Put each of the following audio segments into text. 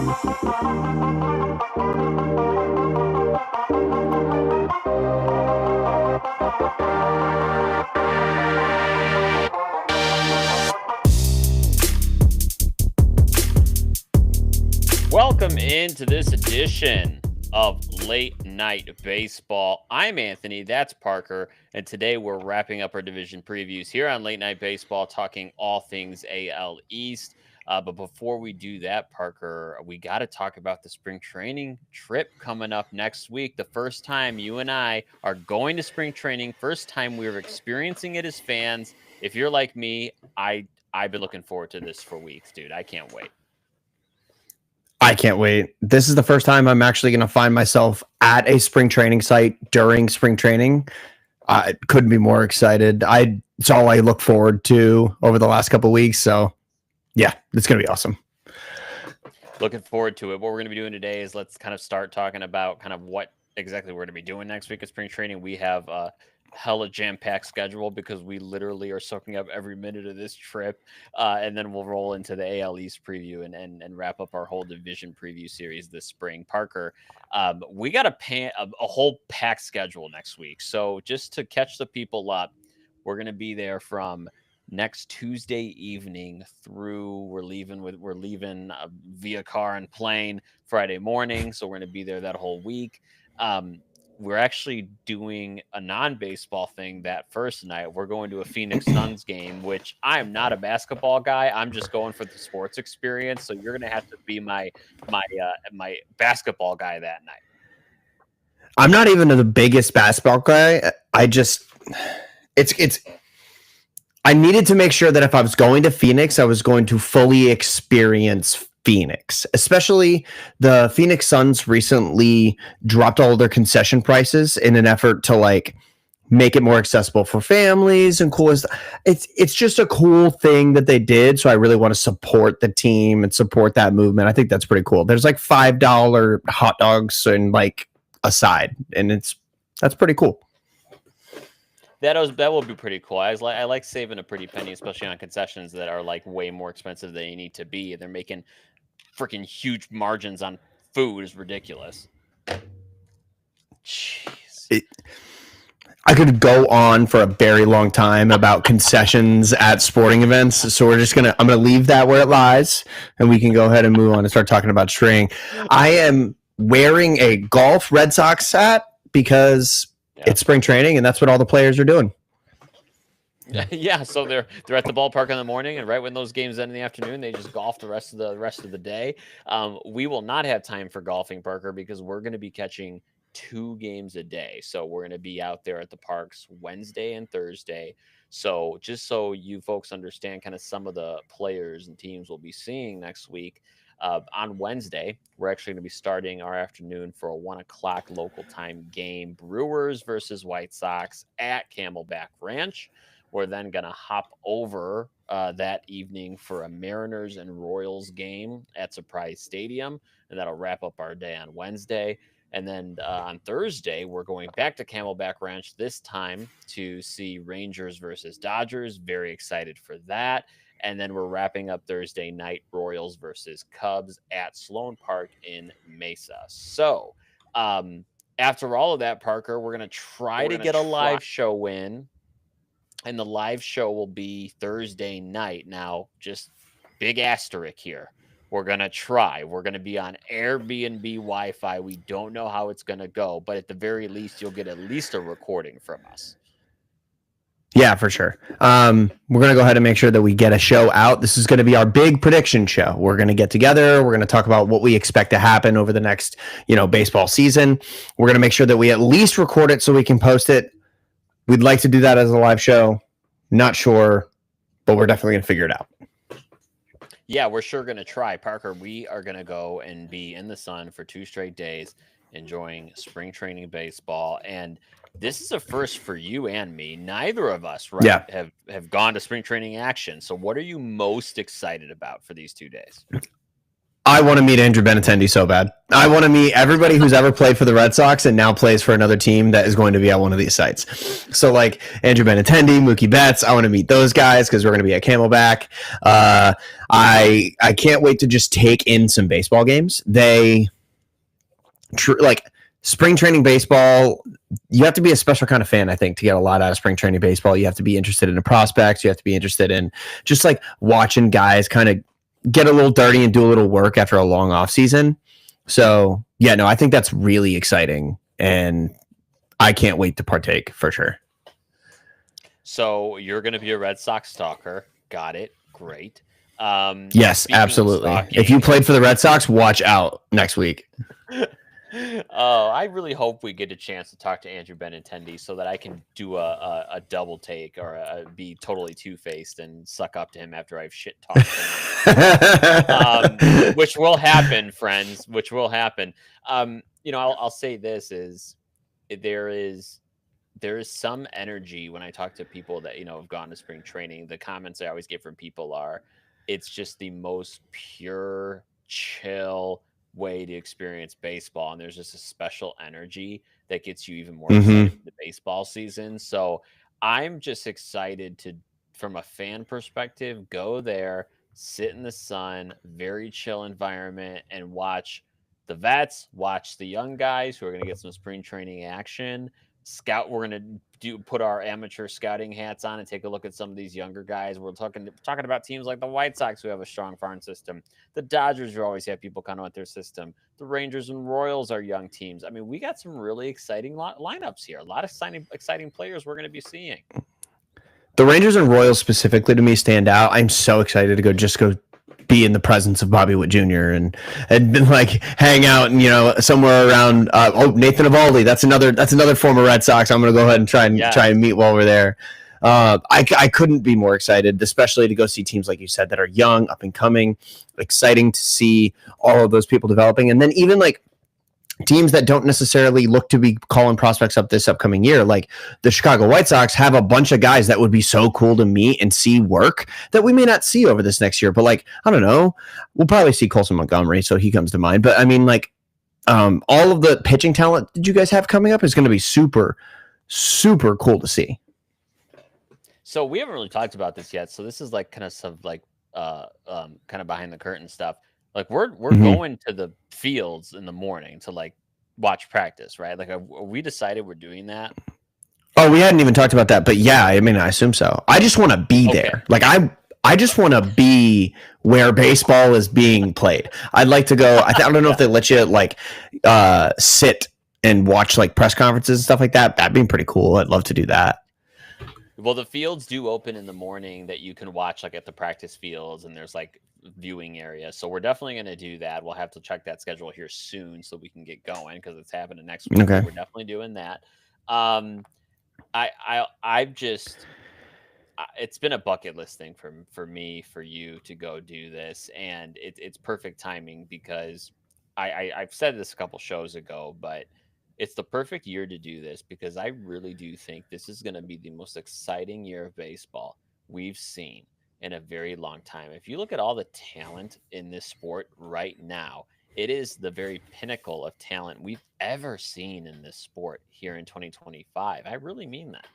Welcome into this edition of Late Night Baseball. I'm Anthony, that's Parker, and today we're wrapping up our division previews here on Late Night Baseball, talking all things AL East. But before we do that, Parker, we got to talk about the spring training trip coming up next week. The first time you and I are going to spring training, first time we're experiencing it as fans. If you're like me, I've been looking forward to this for weeks, dude. I can't wait. I can't wait. This is the first time I'm actually going to find myself at a spring training site during spring training. I couldn't be more excited. It's all I look forward to over the last couple of weeks. So, yeah, it's going to be awesome. Looking forward to it. What we're going to be doing today is let's kind of start talking about kind of what exactly we're going to be doing next week at spring training. We have a hella jam-packed schedule because we literally are soaking up every minute of this trip, and then we'll roll into the AL East preview and wrap up our whole division preview series this spring. Parker, we got a whole packed schedule next week, so just to catch the people up, we're going to be there from next Tuesday evening through we're leaving via car and plane Friday morning, so we're going to be there that whole week. We're actually doing a non-baseball thing that first night. We're going to a Phoenix Suns game, which I'm not a basketball guy. I'm just going for the sports experience. So you're going to have to be my basketball guy that night. I'm not even the biggest basketball guy. I needed to make sure that if I was going to Phoenix, I was going to fully experience Phoenix, especially the Phoenix Suns recently dropped all of their concession prices in an effort to make it more accessible for families and cool. It's just a cool thing that they did. So I really want to support the team and support that movement. I think that's pretty cool. There's $5 hot dogs and a side, and that's pretty cool. That will be pretty cool. I like saving a pretty penny, especially on concessions that are way more expensive than they need to be. They're making freaking huge margins on food. Is ridiculous. Jeez. I could go on for a very long time about concessions at sporting events. So I'm gonna leave that where it lies, and we can go ahead and move on and start talking about string. I am wearing a golf Red Sox hat because it's spring training, and that's what all the players are doing. Yeah, so they're at the ballpark in the morning, and right when those games end in the afternoon, they just golf the rest of the day. We will not have time for golfing, Parker, because we're going to be catching 2 games a day. So we're going to be out there at the parks Wednesday and Thursday. So just so you folks understand kind of some of the players and teams we'll be seeing next week. On Wednesday, we're actually going to be starting our afternoon for a 1:00 local time game, Brewers versus White Sox at Camelback Ranch. We're then going to hop over that evening for a Mariners and Royals game at Surprise Stadium, and that'll wrap up our day on Wednesday. And then on Thursday, we're going back to Camelback Ranch, this time to see Rangers versus Dodgers. Very excited for that. And then we're wrapping up Thursday night, Royals versus Cubs at Sloan Park in Mesa. So after all of that, Parker, we're going to try to get a live show in. And the live show will be Thursday night. Now, just big asterisk here. We're going to try. We're going to be on Airbnb Wi-Fi. We don't know how it's going to go, but at the very least, you'll get at least a recording from us. Yeah, for sure. We're going to go ahead and make sure that we get a show out. This is going to be our big prediction show. We're going to get together. We're going to talk about what we expect to happen over the next, baseball season. We're going to make sure that we at least record it so we can post it. We'd like to do that as a live show. Not sure, but we're definitely going to figure it out. Yeah, we're sure going to try. Parker, we are going to go and be in the sun for 2 straight days, enjoying spring training baseball. And this is a first for you and me. Neither of us have gone to spring training action. So what are you most excited about for these 2 days? I want to meet Andrew Benintendi so bad. I want to meet everybody who's ever played for the Red Sox and now plays for another team that is going to be at one of these sites. So like Andrew Benintendi, Mookie Betts, I want to meet those guys because we're going to be at Camelback. I can't wait to just take in some baseball games. Like spring training baseball, you have to be a special kind of fan, I think, to get a lot out of spring training baseball. You have to be interested in the prospects. You have to be interested in just like watching guys kind of get a little dirty and do a little work after a long off season. So yeah, no, I think that's really exciting and I can't wait to partake for sure. So you're going to be a Red Sox talker. Got it. Great. Yes, absolutely. If you played for the Red Sox, watch out next week. Oh, I really hope we get a chance to talk to Andrew Benintendi so that I can do a double take or be totally two-faced and suck up to him after I've shit talked him. Which will happen, friends. Which will happen. I'll say this is there is some energy when I talk to people that have gone to spring training. The comments I always get from people are, it's just the most pure, chill way to experience baseball, and there's just a special energy that gets you even more excited for the baseball season. So I'm just excited to, from a fan perspective, go there, sit in the sun, very chill environment, and watch the vets, watch the young guys who are going to get some spring training action. Scout, we're going to put our amateur scouting hats on and take a look at some of these younger guys. We're talking about teams like the White Sox who have a strong farm system. The Dodgers, who always have people kind of with their system. The Rangers and Royals are young teams. I mean, we got some really exciting lineups here. A lot of exciting players we're going to be seeing. The Rangers and Royals specifically to me stand out. I'm so excited to go be in the presence of Bobby Witt Jr. and like hang out and somewhere around Nathan Eovaldi. That's another former Red Sox. I'm gonna go ahead and try and meet while we're there. I couldn't be more excited, especially to go see teams like you said that are young, up and coming. Exciting to see all of those people developing, and then even like teams that don't necessarily look to be calling prospects up this upcoming year, like the Chicago White Sox, have a bunch of guys that would be so cool to meet and see work that we may not see over this next year. But like, I don't know, we'll probably see Colson Montgomery, so he comes to mind. But I mean, like, all of the pitching talent that you guys have coming up is going to be super, super cool to see. So we haven't really talked about this yet. So this is like kind of some like kind of behind the curtain stuff. Like we're going to the fields in the morning to like watch practice, right? Like, we decided we're doing that. Oh, we hadn't even talked about that, but yeah, I mean, I assume so. I just want to be there. Like I just want to be where baseball is being played. I'd like to go. I don't know if they let you like sit and watch like press conferences and stuff like that. That'd be pretty cool. I'd love to do that. Well, the fields do open in the morning that you can watch like at the practice fields, and there's like viewing areas. So we're definitely going to do that. We'll have to check that schedule here soon so we can get going because it's happening next week. Okay. We're definitely doing that. I've just, it's been a bucket list thing for me, for you to go do this. And it's perfect timing because I've said this a couple shows ago, but it's the perfect year to do this because I really do think this is going to be the most exciting year of baseball we've seen in a very long time. If you look at all the talent in this sport right now, it is the very pinnacle of talent we've ever seen in this sport here in 2025. I really mean that.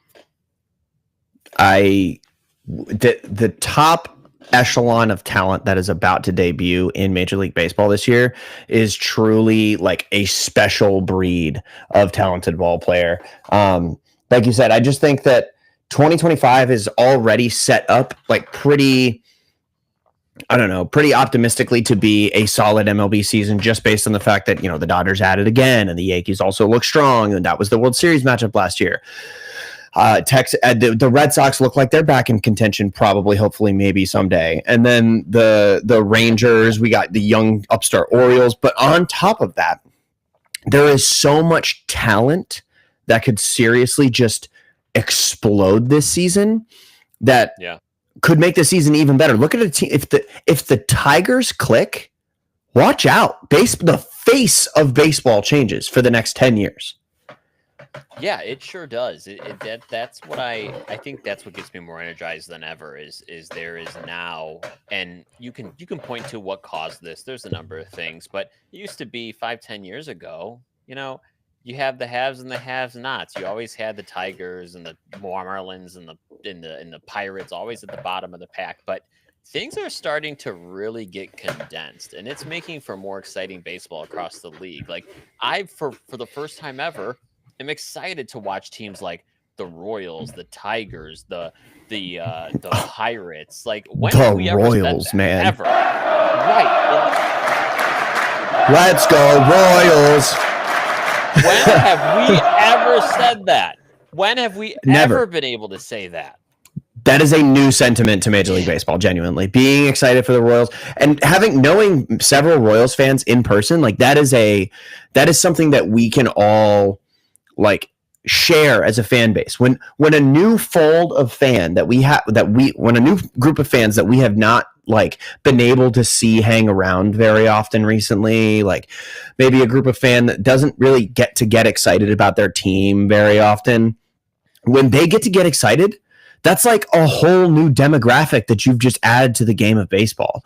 The top echelon of talent that is about to debut in Major League Baseball this year is truly like a special breed of talented ball player. Like you said, I just think that 2025 is already set up like pretty optimistically to be a solid MLB season just based on the fact that, the Dodgers added again and the Yankees also look strong. And that was the World Series matchup last year. The Red Sox look like they're back in contention, probably, hopefully, maybe someday. And then the Rangers, we got the young upstart Orioles. But on top of that, there is so much talent that could seriously just explode this season that could make the season even better. Look at a team. If the Tigers click, watch out. The face of baseball changes for the next 10 years. Yeah, it sure does. That's what I think that's what gets me more energized than ever is there is now, and you can point to what caused this. There's a number of things, but it used to be 5, 10 years ago, you have the haves and the have nots. You always had the Tigers and the Marlins and the Pirates always at the bottom of the pack, but things are starting to really get condensed, and it's making for more exciting baseball across the league. Like for the first time ever, I'm excited to watch teams like the Royals, the Tigers, the Pirates. Like, when have The we ever said Royals, that? man. Ever? Right. Let's go Royals. When have we ever said that? When have we Never. ever been able to say that? That is a new sentiment to Major League Baseball, genuinely. Being excited for the Royals and knowing several Royals fans in person, like that is something that we can all like share as a fan base. When a new fold of fan when a new group of fans that we have not like been able to see hang around very often recently, like maybe a group of fan that doesn't really get excited about their team very often, when they get to get excited, that's like a whole new demographic that you've just added to the game of baseball.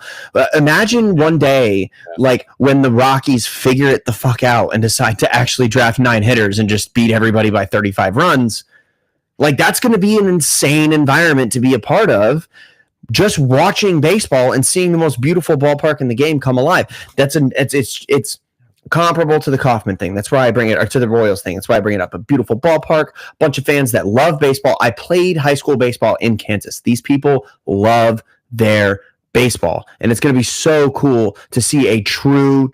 Imagine one day, like when the Rockies figure it the fuck out and decide to actually draft 9 hitters and just beat everybody by 35 runs. Like, that's going to be an insane environment to be a part of. Just watching baseball and seeing the most beautiful ballpark in the game come alive. It's comparable to the Kauffman thing. That's why I bring it, or to the Royals thing. That's why I bring it up. A beautiful ballpark, a bunch of fans that love baseball. I played high school baseball in Kansas. These people love their baseball, and it's going to be so cool to see a true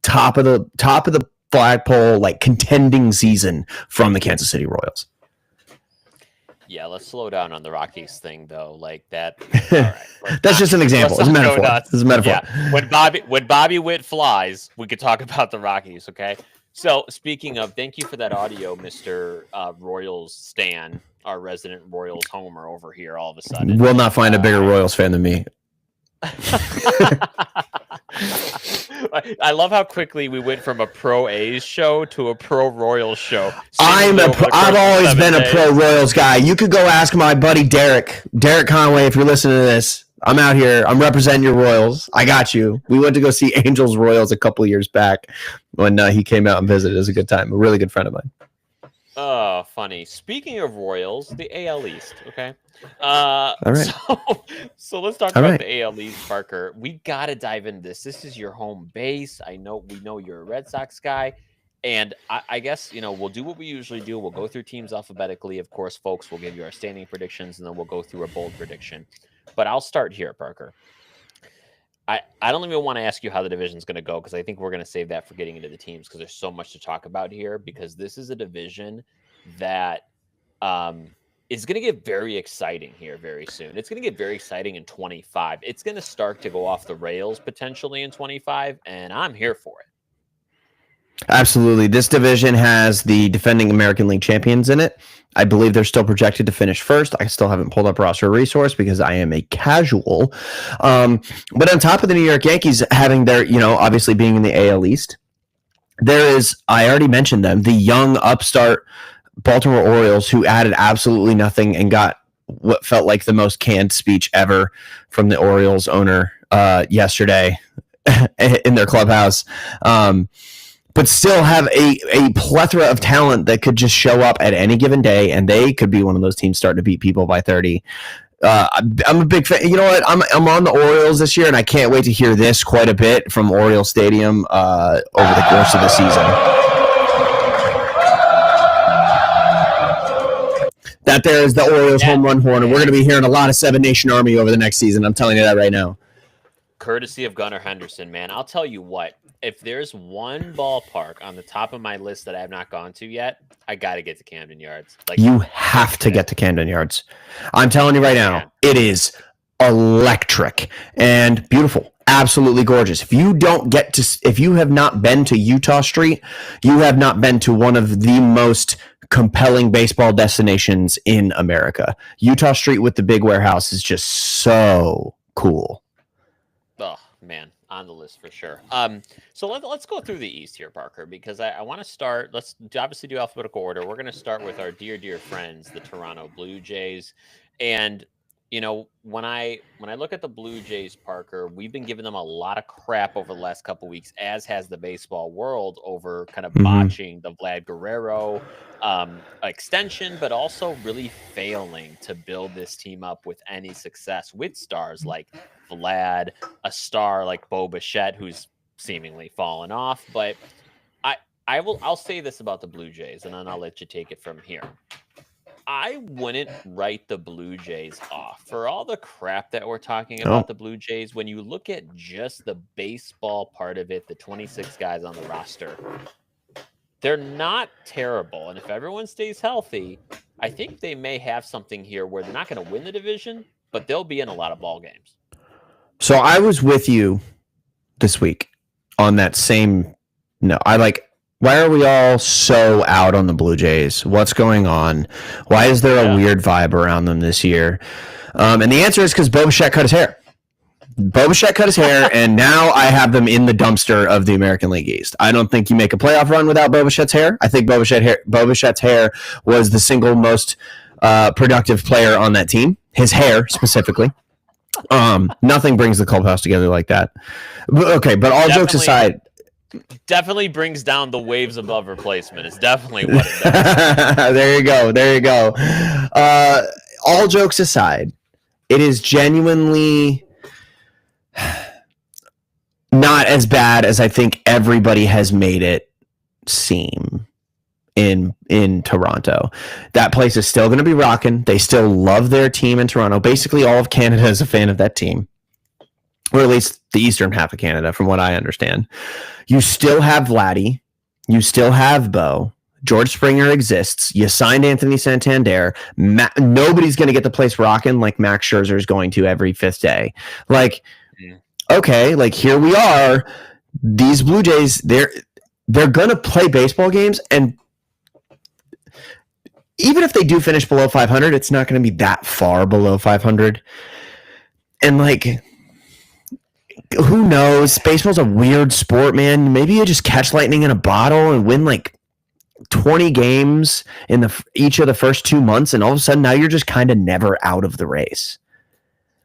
top of the flagpole, like contending season from the Kansas City Royals. Yeah, let's slow down on the Rockies thing, though. Like that. All right, that's just an example. It's a metaphor. It's a metaphor. Yeah. When Bobby Witt flies, we could talk about the Rockies. Okay. So speaking of, thank you for that audio, Mr. Royals Stan, our resident Royals homer over here. All of a sudden, will not find a bigger Royals fan than me. I love how quickly we went from a pro A's show to a pro Royals show. I've always been a pro Royals guy. You could go ask my buddy Derek Conway if you're listening to this. I'm out here. I'm representing your Royals. I got you. We went to go see Angels Royals a couple of years back when he came out and visited. It was a good time. A really good friend of mine. Oh, funny. Speaking of Royals, the AL East. Okay. All right. So let's talk about the AL East, Parker. We got to dive into this. This is your home base. We know you're a Red Sox guy. And I guess, we'll do what we usually do. We'll go through teams alphabetically. Of course, folks, we'll give you our standing predictions, and then we'll go through a bold prediction. But I'll start here, Parker. I don't even want to ask you how the division's going to go, because I think we're going to save that for getting into the teams, because there's so much to talk about here, because this is a division that is going to get very exciting here very soon. It's going to get very exciting in 25. It's going to start to go off the rails potentially in 25, and I'm here for it. Absolutely. This division has the defending American League champions in it. I believe they're still projected to finish first. I still haven't pulled up roster resource because I am a casual. But on top of the New York Yankees having their, obviously being in the AL East, there is, I already mentioned them, the young upstart Baltimore Orioles, who added absolutely nothing and got what felt like the most canned speech ever from the Orioles owner yesterday in their clubhouse. But still have a plethora of talent that could just show up at any given day, and they could be one of those teams starting to beat people by 30. I'm a big fan. You know what? I'm on the Orioles this year, and I can't wait to hear this quite a bit from Oriole Stadium over the course of the season. That there is the Orioles home run horn, and we're going to be hearing a lot of Seven Nation Army over the next season. I'm telling you that right now. Courtesy of Gunnar Henderson, man. I'll tell you what. If there's one ballpark on the top of my list that I have not gone to yet, I got to get to Camden Yards. Like, you have to get to Camden Yards. I'm telling you right now, it is electric and beautiful, absolutely gorgeous. If you have not been to Utah Street, you have not been to one of the most compelling baseball destinations in America. Utah Street with the big warehouse is just so cool. Oh man, On the list for sure. So let's go through the East here, Parker, because I want to start. Let's obviously do alphabetical order. We're going to start with our dear friends, the Toronto Blue Jays, and when I look at the Blue Jays, Parker, we've been giving them a lot of crap over the last couple weeks, as has the baseball world, over kind of Mhm. botching the Vlad Guerrero extension, but also really failing to build this team up with any success with stars like Vlad, a star like Bo Bichette, who's seemingly fallen off. But I I'll say this about the Blue Jays, and then I'll let you take it from here. I wouldn't write the Blue Jays off for all the crap that we're talking about Oh, the Blue Jays. When you look at just the baseball part of it, the 26 guys on the roster, they're not terrible. And if everyone stays healthy, I think they may have something here where they're not going to win the division, but they'll be in a lot of ball games. so I was with you this week on that same. No, why are we all so out on the Blue Jays? What's going on? Why is there a weird vibe around them this year? And the answer is because Bo Bichette cut his hair. Bo Bichette cut his hair, and now I have them in the dumpster of the American League East. I don't think you make a playoff run without Bo Bichette's hair. I think Bo Bichette's hair was the single most productive player on that team. His hair, specifically. Nothing brings the clubhouse together like that. Okay, but all jokes aside, definitely brings down the waves above replacement. It's definitely what it does. There you go. All jokes aside, it is genuinely not as bad as I think everybody has made it seem in Toronto. That place is still going to be rocking. They still love their team in Toronto. Basically, all of Canada is a fan of that team, or at least the eastern half of Canada, from what I understand. You still have Vladdy. You still have Bo. George Springer exists. You signed Anthony Santander. Nobody's going to get the place rocking like Max Scherzer is going to every fifth day. Like, okay, like here we are. These Blue Jays, they're going to play baseball games, and even if they do finish below 500, it's not going to be that far below 500. And like, who knows? Baseball's a weird sport, man. Maybe you just catch lightning in a bottle and win like 20 games in each of the first 2 months, and all of a sudden now you're just kind of never out of the race.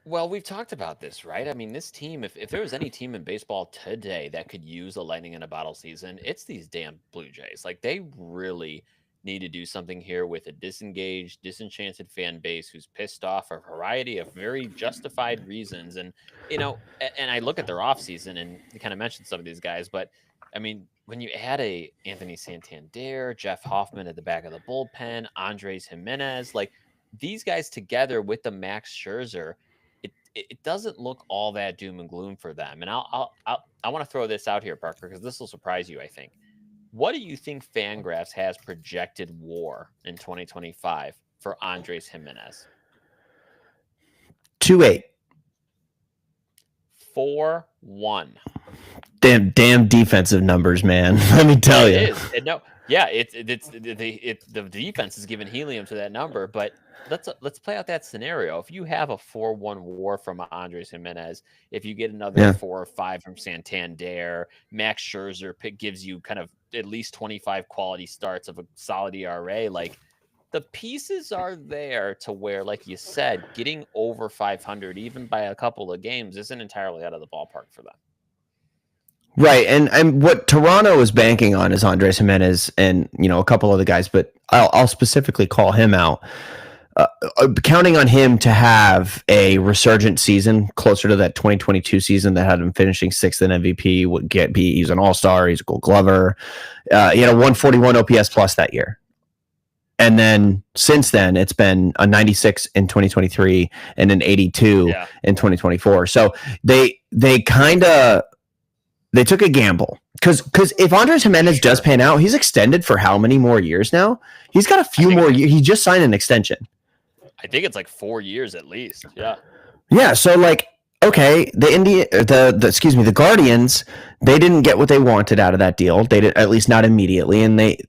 Well, we've talked about this, right? I mean, this team, if there was any team in baseball today that could use a lightning in a bottle season, it's these damn Blue Jays. Like, they really need to do something here with a disengaged, disenchanted fan base who's pissed off for a variety of very justified reasons. And, and I look at their offseason, and you kind of mentioned some of these guys, but I mean, when you add a Anthony Santander, Jeff Hoffman at the back of the bullpen, Andres Jimenez, like these guys together with the Max Scherzer, it doesn't look all that doom and gloom for them. And I want to throw this out here, Parker, because this will surprise you, I think. What do you think Fangraphs has projected WAR in 2025 for Andres Jimenez? 2.8. 4.1. Damn defensive numbers, man. Let me tell you. It is. The defense is giving helium to that number, but let's play out that scenario. If you have a 4.1 WAR from Andres Jimenez, if you get another 4 or 5 from Santander, Max Scherzer gives you kind of at least 25 quality starts of a solid ERA, like the pieces are there to where, like you said, getting over 500 even by a couple of games isn't entirely out of the ballpark for them. Right, and what Toronto is banking on is Andres Jimenez and a couple other guys, but I'll specifically call him out. Counting on him to have a resurgent season closer to that 2022 season that had him finishing 6th in MVP. He's an all-star. He's a Gold Glover. He had a 141 OPS plus that year. And then since then, it's been a 96 in 2023 and an 82 in 2024. So they took a gamble. Because if Andres Jimenez does pan out, he's extended for how many more years now? He's got a few more years. He just signed an extension. I think it's like 4 years at least. Yeah. Yeah. So like, okay, the Guardians, they didn't get what they wanted out of that deal. They did, at least not immediately. And they,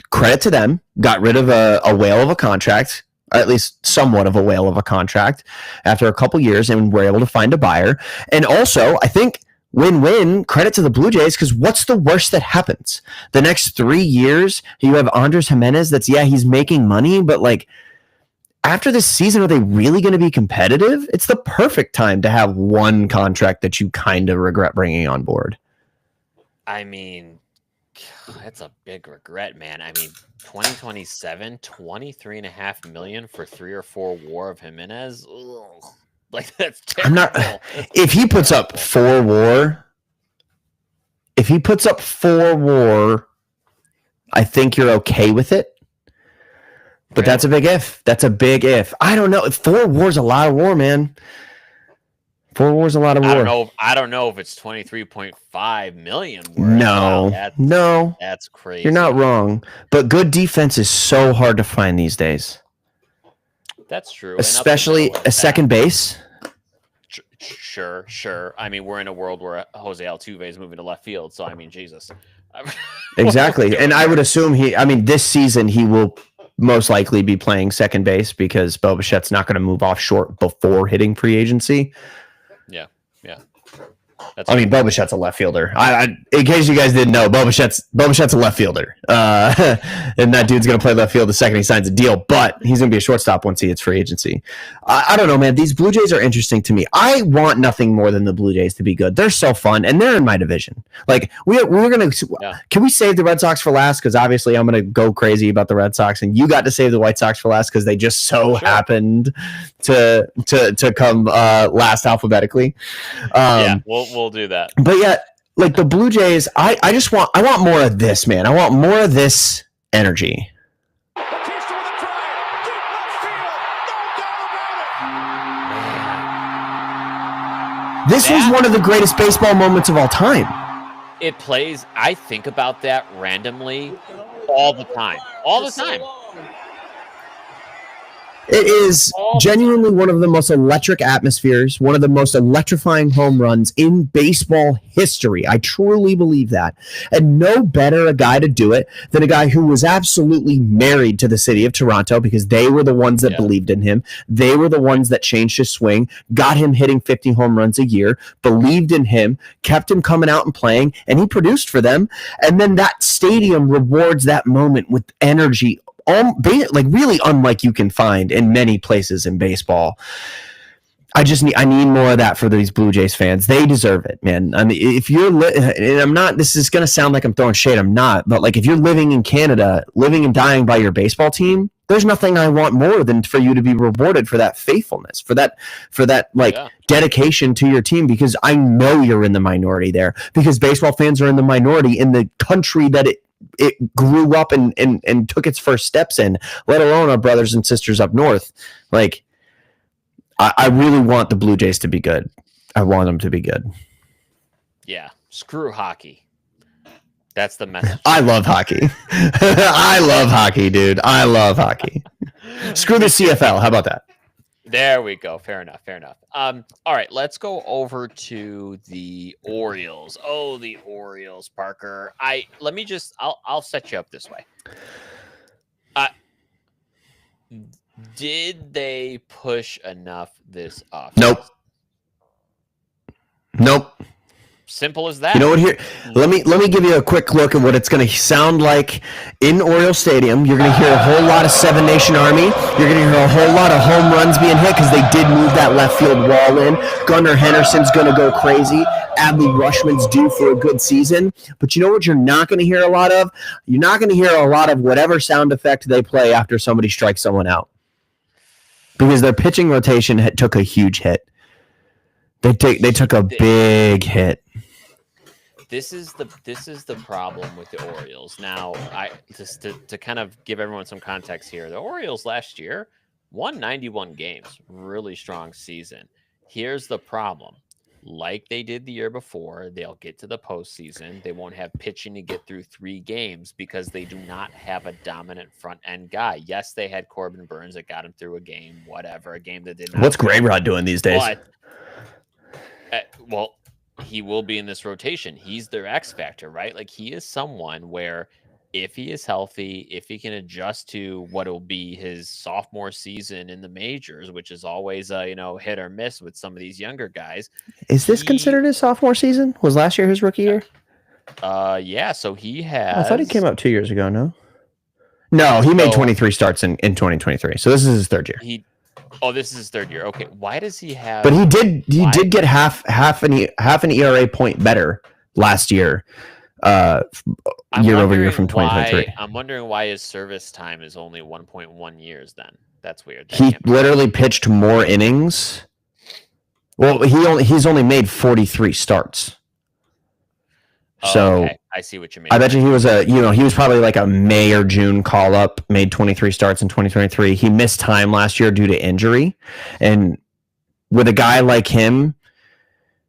credit to them, got rid of a whale of a contract, or at least somewhat of a whale of a contract after a couple years, and were able to find a buyer. And also, I think win-win. Credit to the Blue Jays, because what's the worst that happens? The next 3 years, you have Andres Jimenez. He's making money, but like after this season, are they really going to be competitive? It's the perfect time to have one contract that you kind of regret bringing on board. I mean, that's a big regret, man. I mean, 2027, $23.5 million for 3 or 4 WAR of Jimenez. Ugh. Like, that's terrible. I'm not. If he puts up 4 WAR, I think you're okay with it. But that's a big if. That's a big if. I don't know. 4 WAR's a lot of WAR, man. 4 WAR's a lot of WAR. I don't know if it's 23.5 million. No, no, that's crazy. You're not wrong. But good defense is so hard to find these days. That's true. Especially a second base. Sure. I mean, we're in a world where Jose Altuve is moving to left field. So, I mean, Jesus. Exactly. And I would assume this season he will most likely be playing second base because Bo Bichette's not going to move off short before hitting free agency. Yeah. Bo Bichette's a left fielder. In case you guys didn't know, Bo Bichette's a left fielder. And that dude's going to play left field the second he signs a deal, but he's going to be a shortstop once he hits free agency. I don't know, man. These Blue Jays are interesting to me. I want nothing more than the Blue Jays to be good. They're so fun, and they're in my division. Like, we're going to – Can we save the Red Sox for last? Because obviously I'm going to go crazy about the Red Sox, and you got to save the White Sox for last because they just happened to come last alphabetically. We'll do that. But yeah, like the Blue Jays, I want more of this, man. I want more of this energy. This was one of the greatest baseball moments of all time. It plays. I think about that randomly all the time. It is genuinely one of the most electric atmospheres, one of the most electrifying home runs in baseball history. I truly believe that. And no better a guy to do it than a guy who was absolutely married to the city of Toronto because they were the ones that believed in him. They were the ones that changed his swing, got him hitting 50 home runs a year, believed in him, kept him coming out and playing, and he produced for them. And then that stadium rewards that moment with energy really unlike you can find in many places in baseball. I need more of that for these Blue Jays fans. They deserve it, man. I mean, if you're and I'm not, this is going to sound like I'm throwing shade. I'm not, but like if you're living in Canada, living and dying by your baseball team, there's nothing I want more than for you to be rewarded for that faithfulness, for that dedication to your team, because I know you're in the minority there, because baseball fans are in the minority in the country that it grew up and took its first steps in, let alone our brothers and sisters up north. Like, I really want the Blue Jays to be good. I want them to be good. Yeah. Screw hockey. That's the message. I love hockey. I love hockey, dude. I love hockey. Screw the CFL. How about that? There we go. Fair enough. All right, let's go over to the Orioles. Oh, the Orioles, Parker. I'll set you up this way. Did they push enough this off? Nope. Simple as that. You know what? Here, let me give you a quick look at what it's going to sound like in Oriole Stadium. You're going to hear a whole lot of Seven Nation Army. You're going to hear a whole lot of home runs being hit because they did move that left field wall in. Gunnar Henderson's going to go crazy. Adley Rushman's due for a good season. But you know what you're not going to hear a lot of? You're not going to hear a lot of whatever sound effect they play after somebody strikes someone out, because their pitching rotation took a huge hit. They took a big hit. This is the problem with the Orioles. Now, just to kind of give everyone some context here, the Orioles last year won 91 games, really strong season. Here's the problem. Like they did the year before, they'll get to the postseason. They won't have pitching to get through 3 games because they do not have a dominant front end guy. Yes, they had Corbin Burns that got him through a game, a game that did not. What's Grayrod doing these days? He will be in this rotation. He's their X factor, right? Like, he is someone where if he is healthy, if he can adjust to what will be his sophomore season in the majors, which is always a hit or miss with some of these younger guys. Is this He considered his sophomore season? Was last year his rookie year? yeah, so he I thought he came has up 2 years ago. No, he made so 23 starts in 2023. So this is his third year. he this is his third year. Okay, why does he have? But he why did get half an ERA point better last year, year over year from 2023. I'm wondering why his service time is only 1.1 years. Then that's weird. That He can't be literally pitched more innings. Well, he's only made 43 starts. So okay. I see what you mean. I bet you he was he was probably like a May or June call up, made 23 starts in 2023. He missed time last year due to injury. And with a guy like him,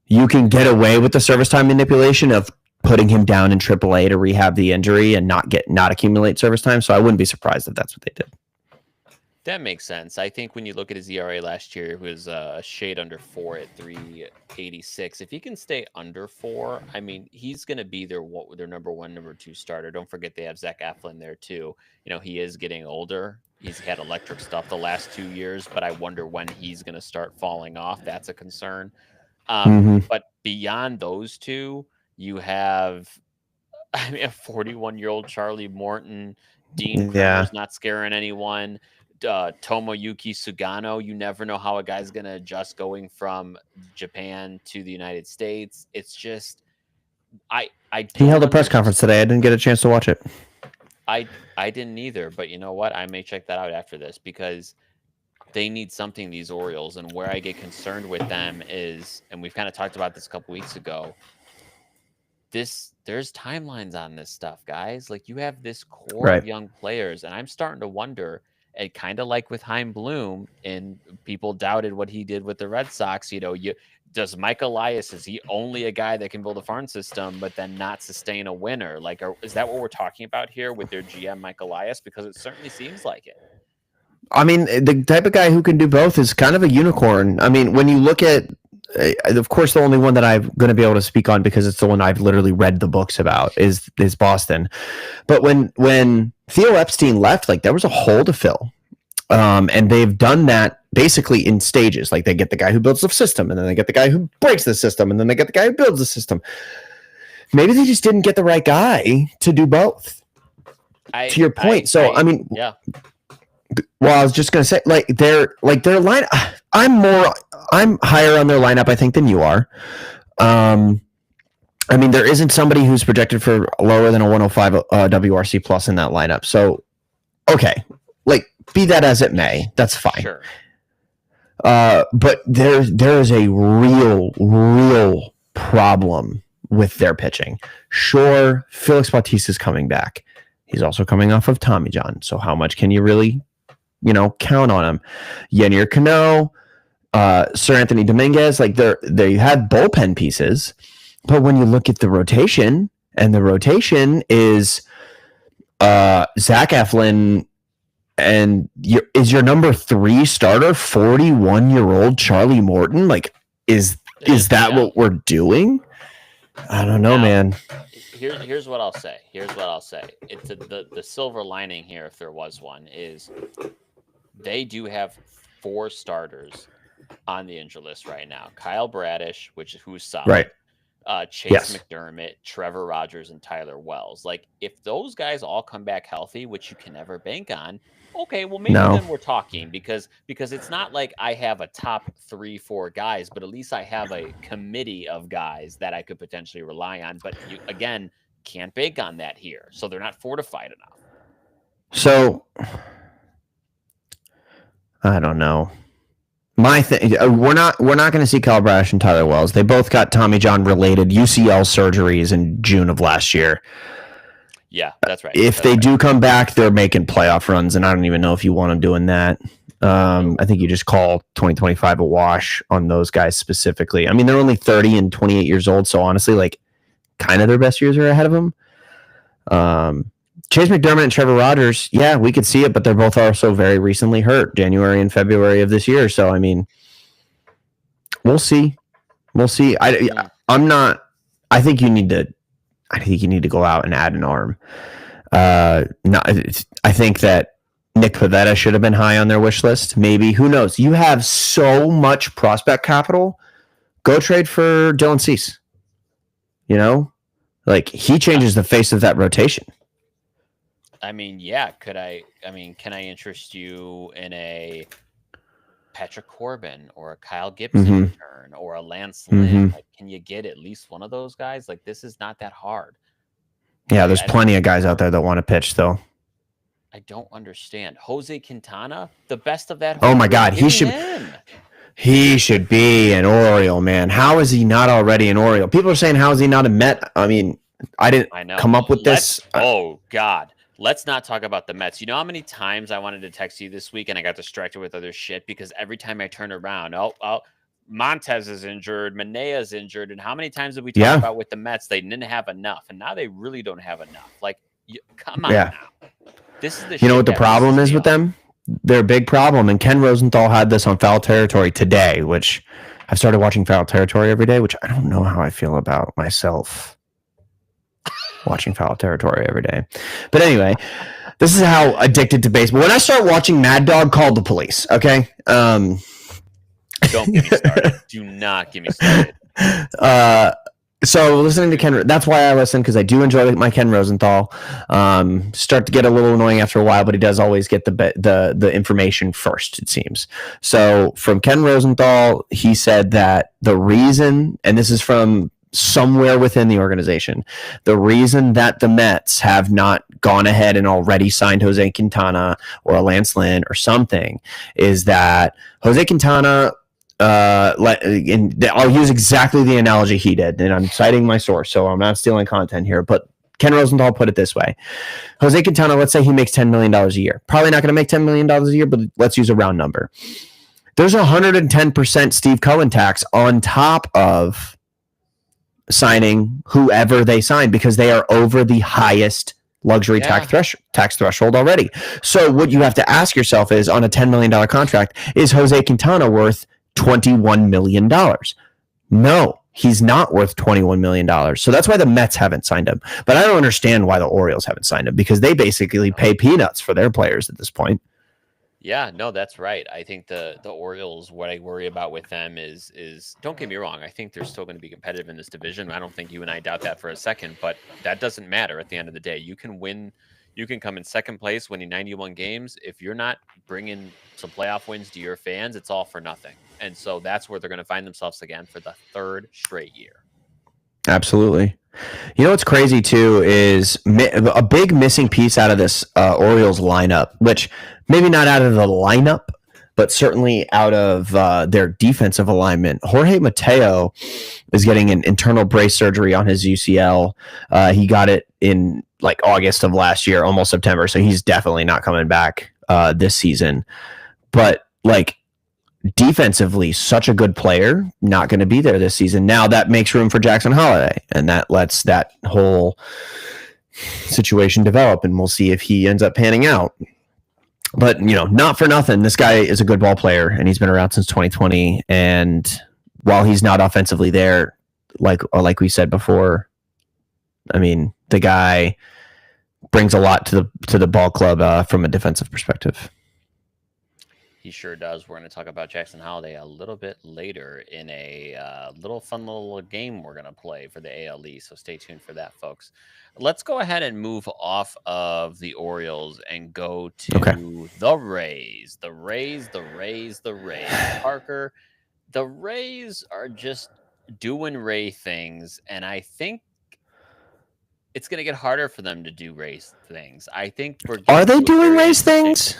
you can get away with the service time manipulation of putting him down in AAA to rehab the injury and not accumulate service time. So I wouldn't be surprised if that's what they did. That makes sense. I think when you look at his ERA last year, it was a shade under 4 at 3.86. If he can stay under 4, I mean, he's going to be their number 1, number 2 starter. Don't forget they have Zach Eflin there too. He is getting older. He's had electric stuff the last 2 years, but I wonder when he's going to start falling off. That's a concern. But beyond those two, you have, a 41-year-old Charlie Morton. Dean Kremer's not scaring anyone. Tomoyuki Sugano, you never know how a guy's going to adjust going from Japan to the United States. It's just, he held a press conference today. I didn't get a chance to watch it. I didn't either, but you know what? I may check that out after this because they need something, these Orioles, and where I get concerned with them is, and we've kind of talked about this a couple weeks ago, there's timelines on this stuff, guys. Like, you have this core of young players, and I'm starting to wonder, and kind of like with Chaim Bloom, and people doubted what he did with the Red Sox. Does Mike Elias, is he only a guy that can build a farm system, but then not sustain a winner? Like, is that what we're talking about here with their GM, Mike Elias? Because it certainly seems like it. I mean, the type of guy who can do both is kind of a unicorn. I mean, when you look at, of course, the only one that I'm going to be able to speak on because it's the one I've literally read the books about is Boston. But when Theo Epstein left, like, there was a hole to fill. And they've done that basically in stages. Like, they get the guy who builds the system, and then they get the guy who breaks the system, and then they get the guy who builds the system. Maybe they just didn't get the right guy to do both. To your point. I mean, yeah. Well, I was just going to say, their line. I'm higher on their lineup, I think, than you are. I mean, there isn't somebody who's projected for lower than a 105 WRC plus in that lineup. So, okay, be that as it may, that's fine. Sure. But there is a real problem with their pitching. Sure, Felix Bautista's coming back. He's also coming off of Tommy John. So how much can you really, count on him? Yennier Cano, Sir Anthony Dominguez, they had bullpen pieces, but when you look at the rotation, and the rotation is Zach Eflin, and is your number 3 starter 41-year-old Charlie Morton? Like, is that what we're doing? I don't know, man. Here's what I'll say. It's the silver lining here, if there was one, is they do have 4 starters on the injury list right now. Kyle Bradish, who's solid. Right. Chase McDermott, Trevor Rogers, and Tyler Wells. Like, if those guys all come back healthy, which you can never bank on, okay, well, maybe then we're talking because it's not like I have a top 3-4 guys, but at least I have a committee of guys that I could potentially rely on. But you, again, can't bank on that here. So they're not fortified enough. So I don't know. My thing, we're not going to see Kyle Bradish and Tyler Wells. They both got Tommy John related UCL surgeries in June of last year. Yeah, that's right. If they do come back, they're making playoff runs, and I don't even know if you want them doing that. I think you just call 2025 a wash on those guys specifically. I mean, they're only 30 and 28 years old, so honestly, kind of their best years are ahead of them. Chase McDermott and Trevor Rogers, yeah, we could see it, but they're both also very recently hurt, January and February of this year. So, I mean, we'll see. I think you need to go out and add an arm. Not, I think that Nick Pivetta should have been high on their wish list. Maybe, who knows? You have so much prospect capital. Go trade for Dylan Cease. You know, like he changes the face of that rotation. I mean, yeah. Can I interest you in a Patrick Corbin or a Kyle Gibson return or a Lance Lynn? Like, can you get at least one of those guys? Like, this is not that hard. Yeah, there's plenty of guys out there that want to pitch, though. I don't understand. Jose Quintana, the best of that. Oh my God, he should be an Oriole, man. How is he not already an Oriole? People are saying, how is he not a Met? I mean, I didn't come up with this. Oh God. Let's not talk about the Mets. You know how many times I wanted to text you this week and I got distracted with other shit because every time I turn around, Montez is injured, Manea is injured, and how many times did we talk about with the Mets they didn't have enough, and now they really don't have enough. Like, come on now. This is the. You know what the problem is with them? Their big problem, and Ken Rosenthal had this on Foul Territory today, which I've started watching Foul Territory every day, which I don't know how I feel about myself. Watching Foul Territory every day. But anyway, this is how addicted to baseball. When I start watching Mad Dog, call the police, okay? Don't get me started. Do not get me started. So listening to Ken, that's why I listen, because I do enjoy my Ken Rosenthal. Start to get a little annoying after a while, but he does always get the information first, it seems. So from Ken Rosenthal, he said that the reason, and this is from somewhere within the organization, the reason that the Mets have not gone ahead and already signed Jose Quintana or a Lance Lynn or something is that Jose Quintana, and I'll use exactly the analogy he did, and I'm citing my source, so I'm not stealing content here, but Ken Rosenthal put it this way. Jose Quintana, let's say he makes $10 million a year. Probably not going to make $10 million a year, but let's use a round number. There's 110% Steve Cohen tax on top of signing whoever they sign because they are over the highest luxury tax threshold already. So what you have to ask yourself is, on a $10 million contract, is Jose Quintana worth $21 million? No, he's not worth $21 million. So that's why the Mets haven't signed him. But I don't understand why the Orioles haven't signed him, because they basically pay peanuts for their players at this point. Yeah, no, that's right. I think the Orioles, what I worry about with them is don't get me wrong, I think they're still going to be competitive in this division. I don't think you and I doubt that for a second, but that doesn't matter at the end of the day. You can win, you can come in second place winning 91 games. If you're not bringing some playoff wins to your fans, it's all for nothing. And so that's where they're going to find themselves again for the third straight year. Absolutely. You know what's crazy too is a big missing piece out of this Orioles lineup, which maybe not out of the lineup, but certainly out of their defensive alignment. Jorge Mateo is getting an internal brace surgery on his UCL. He got it in like August of last year, almost September, so he's definitely not coming back this season. But like, defensively, such a good player, not going to be there this season. Now that makes room for Jackson Holliday, and that lets that whole situation develop, and we'll see if he ends up panning out. But, you know, not for nothing, this guy is a good ball player, and he's been around since 2020. And while he's not offensively there, like we said before, I mean, the guy brings a lot to the ball club from a defensive perspective. He sure does. We're going to talk about Jackson Holliday a little bit later in a little fun little game we're going to play for the AL East. So stay tuned for that, folks. Let's go ahead and move off of the Orioles and go to the Rays. The Rays. Parker, the Rays are just doing Ray things, and I think it's going to get harder for them to do Rays things. I think are they doing Rays things?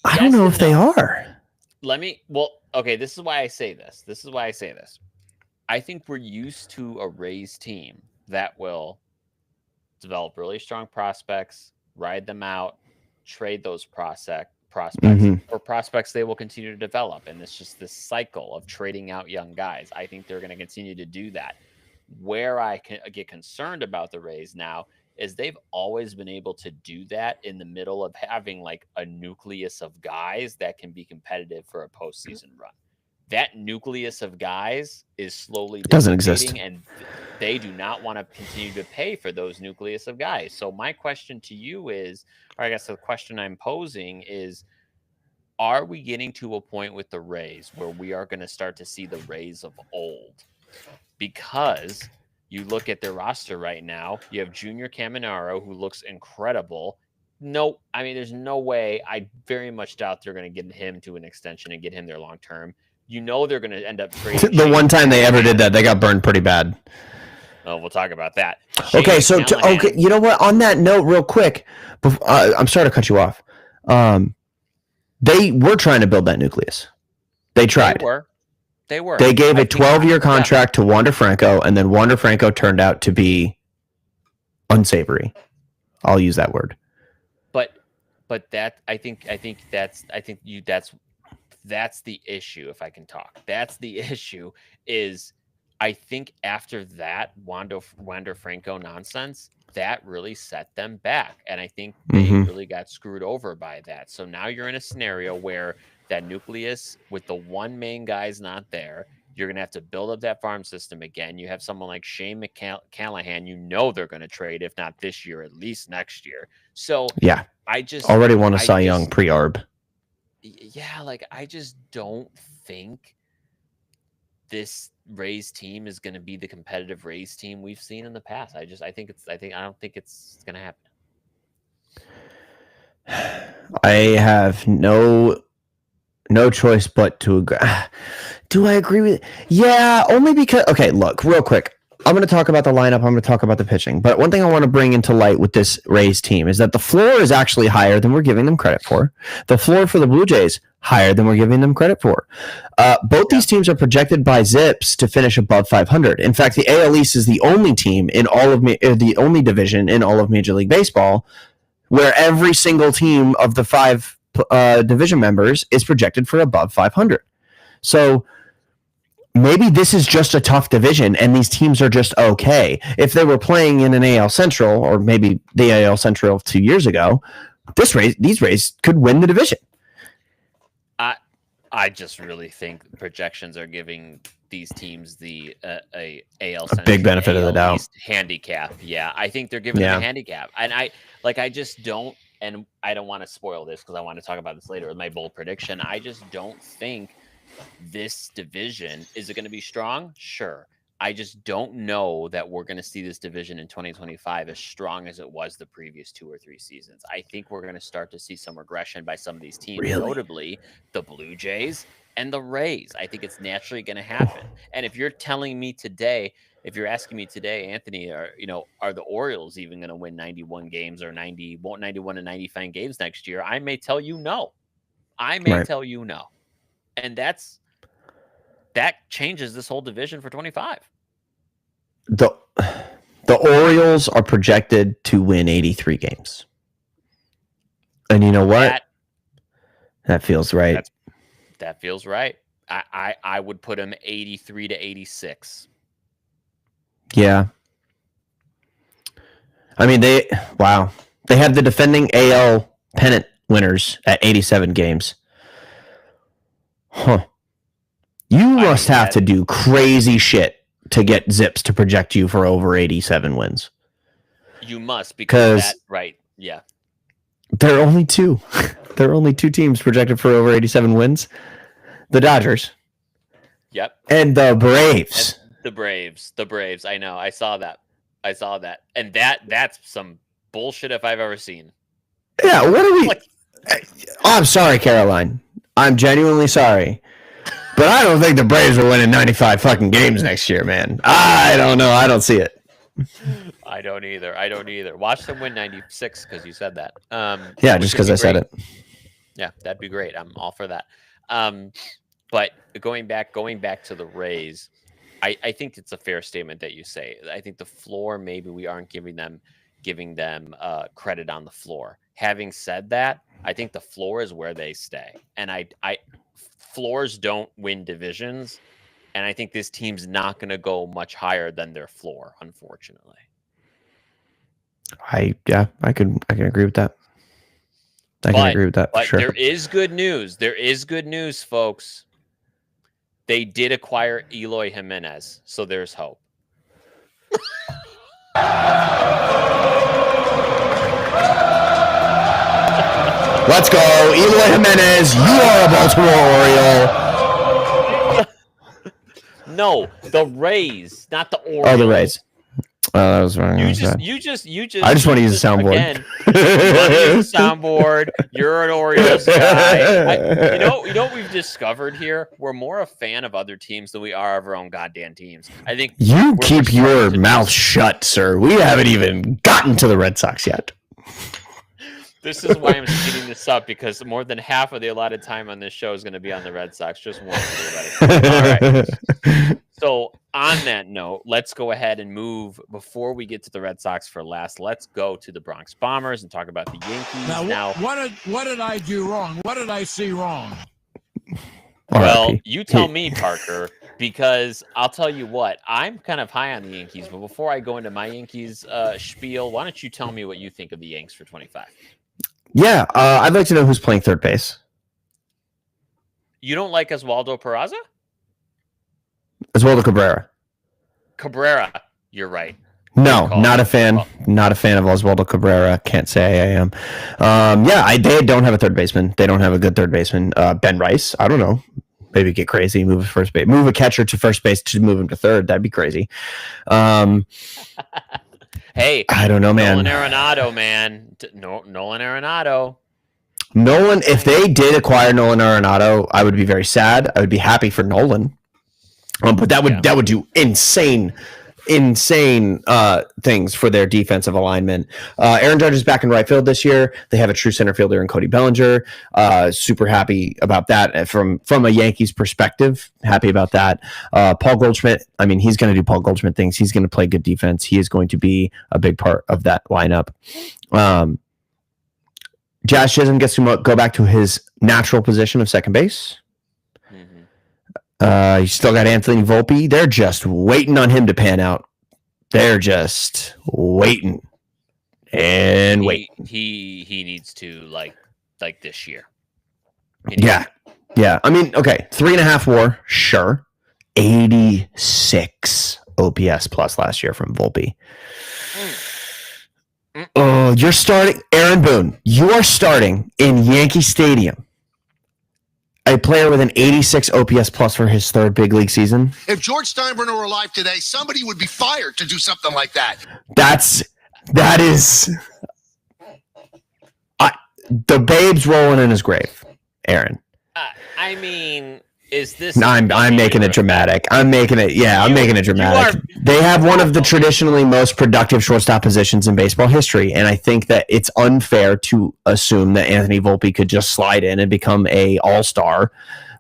I don't know if they are. This is why I say this. I think we're used to a Rays team that will develop really strong prospects, ride them out, trade those prospects or prospects they will continue to develop. And it's just this cycle of trading out young guys. I think they're going to continue to do that. Where I can get concerned about the Rays now is they've always been able to do that in the middle of having like a nucleus of guys that can be competitive for a postseason run. that nucleus of guys is slowly doesn't exist. dissipating, and they do not want to continue to pay for those nucleus of guys. So my question to you is, or I guess the question I'm posing is, are we getting to a point with the Rays where we are going to start to see the Rays of old? Because you look at their roster right now, you have Junior Caminero, who looks incredible. No, I mean, there's no way. I very much doubt they're going to get him to an extension and get him there long term. You know they're going to end up trading. The one time they ever did that, they got burned pretty bad. Oh, we'll talk about that. Okay, so okay, you know what? On that note, real quick, I'm sorry to cut you off. They were trying to build that nucleus. They tried. They were. They gave a 12-year contract to Wander Franco, and then Wander Franco turned out to be unsavory. I'll use that word. But that that's the issue. If I can talk, that's the issue. Is I think after that Wander Franco nonsense, that really set them back, and I think they really got screwed over by that. So now you're in a scenario where that nucleus with the one main guy's not there. You're going to have to build up that farm system again. You have someone like Shane McCallahan, they're going to trade, if not this year, at least next year. So yeah, I just already won a Cy Young pre-arb. Yeah, like I just don't think this Rays team is going to be the competitive Rays team we've seen in the past. I don't think it's going to happen. I have no choice but to agree. Do I agree with it? Yeah, only because, okay, look, real quick. I'm going to talk about the lineup. I'm going to talk about the pitching. But one thing I want to bring into light with this Rays team is that the floor is actually higher than we're giving them credit for. The floor for the Blue Jays, higher than we're giving them credit for. Both these teams are projected by Zips to finish above 500. In fact, the AL East is the only team in the only division in all of Major League Baseball where every single team of the 5 division members is projected for above 500. So maybe this is just a tough division and these teams are just okay. If they were playing in an AL Central, or maybe the AL Central 2 years ago, these Rays could win the division. I just really think projections are giving these teams the AL Central, a big benefit of the doubt East handicap. Yeah, I think they're giving them a handicap, and I just don't. And I don't want to spoil this because I want to talk about this later with my bold prediction. I just don't think this division is it going to be strong? Sure. I just don't know that we're going to see this division in 2025 as strong as it was the previous 2 or 3 seasons. I think we're going to start to see some regression by some of these teams, notably the Blue Jays and the Rays. I think it's naturally going to happen. And if you're telling me today, if you're asking me today, Anthony, are the Orioles even going to win 91 games or 91 to 95 games next year? I may tell you no. Tell you no. And that changes this whole division for 25. The Orioles are projected to win 83 games. And you know what? That feels right. That feels right. I would put them 83 to 86. Yeah. I mean, they had the defending AL pennant winners at 87 games. Huh. You must have to do crazy shit to get Zips to project you for over 87 wins. You must, because right. Yeah. There are only 2. There are only 2 teams projected for over 87 wins. The Dodgers. Yep. And the Braves. The Braves. I know. I saw that. And that's some bullshit if I've ever seen. Yeah, what are we... I'm sorry, Caroline. I'm genuinely sorry. But I don't think the Braves are winning 95 fucking games next year, man. I don't know. I don't see it. I don't either. Watch them win 96 because you said that. Yeah, just because I said it. Yeah, that'd be great. I'm all for that. But going back to the Rays, I think it's a fair statement that you say. I think the floor, maybe we aren't giving them credit on the floor. Having said that, I think the floor is where they stay. And floors don't win divisions, and I think this team's not going to go much higher than their floor, unfortunately. I can agree with that. I can agree with that for sure. There is good news. Folks. They did acquire Eloy Jimenez, so there's hope. Let's go, Eloy Jimenez. You are a Baltimore Oriole. No, the Rays, not the Orioles. Oh, the Rays. That was wrong. You just. I just want to use a soundboard. Again, you want to use a soundboard. You're an Orioles guy. You know what we've discovered here? We're more a fan of other teams than we are of our own goddamn teams. I think you keep your mouth shut, sir. We haven't even gotten to the Red Sox yet. This is why I'm speeding this up, because more than half of the allotted time on this show is going to be on the Red Sox. Just one. All right. So on that note, let's go ahead and move before we get to the Red Sox for last. Let's go to the Bronx Bombers and talk about the Yankees. Now what did I do wrong? What did I see wrong? Well, you tell me, Parker, because I'll tell you what, I'm kind of high on the Yankees. But before I go into my Yankees spiel, why don't you tell me what you think of the Yanks for 25? Yeah, I'd like to know who's playing third base. You don't like Oswaldo Peraza? Oswaldo Cabrera. Cabrera, you're right. No, not a fan. Not a fan of Oswaldo Cabrera. Can't say I am. They don't have a third baseman. They don't have a good third baseman. Ben Rice. I don't know. Maybe get crazy. Move a first base. Move a catcher to first base to move him to third. That'd be crazy. Hey, I don't know, man. Nolan Arenado, man. Nolan Arenado. Nolan. If they did acquire Nolan Arenado, I would be very sad. I would be happy for Nolan. But that would do insane things for their defensive alignment. Aaron Judge is back in right field this year. They have a true center fielder in Cody Bellinger. Super happy about that from a Yankees perspective. Happy about that. Paul Goldschmidt, I mean, he's going to do Paul Goldschmidt things. He's going to play good defense. He is going to be a big part of that lineup. Jazz Chisholm gets to go back to his natural position of second base. You still got Anthony Volpe. They're just waiting on him to pan out. They're just waiting and wait. He needs to like this year. Yeah. I mean, okay, 3.5 WAR, sure. 86 OPS plus last year from Volpe. Oh, you're starting Aaron Boone. You are starting in Yankee Stadium. A player with an 86 OPS plus for his third big league season. If George Steinbrenner were alive today, somebody would be fired to do something like that. That is the babe's rolling in his grave, Aaron. I mean, is this? I'm making it dramatic. I'm making it dramatic. They have one of the traditionally most productive shortstop positions in baseball history, and I think that it's unfair to assume that Anthony Volpe could just slide in and become a all-star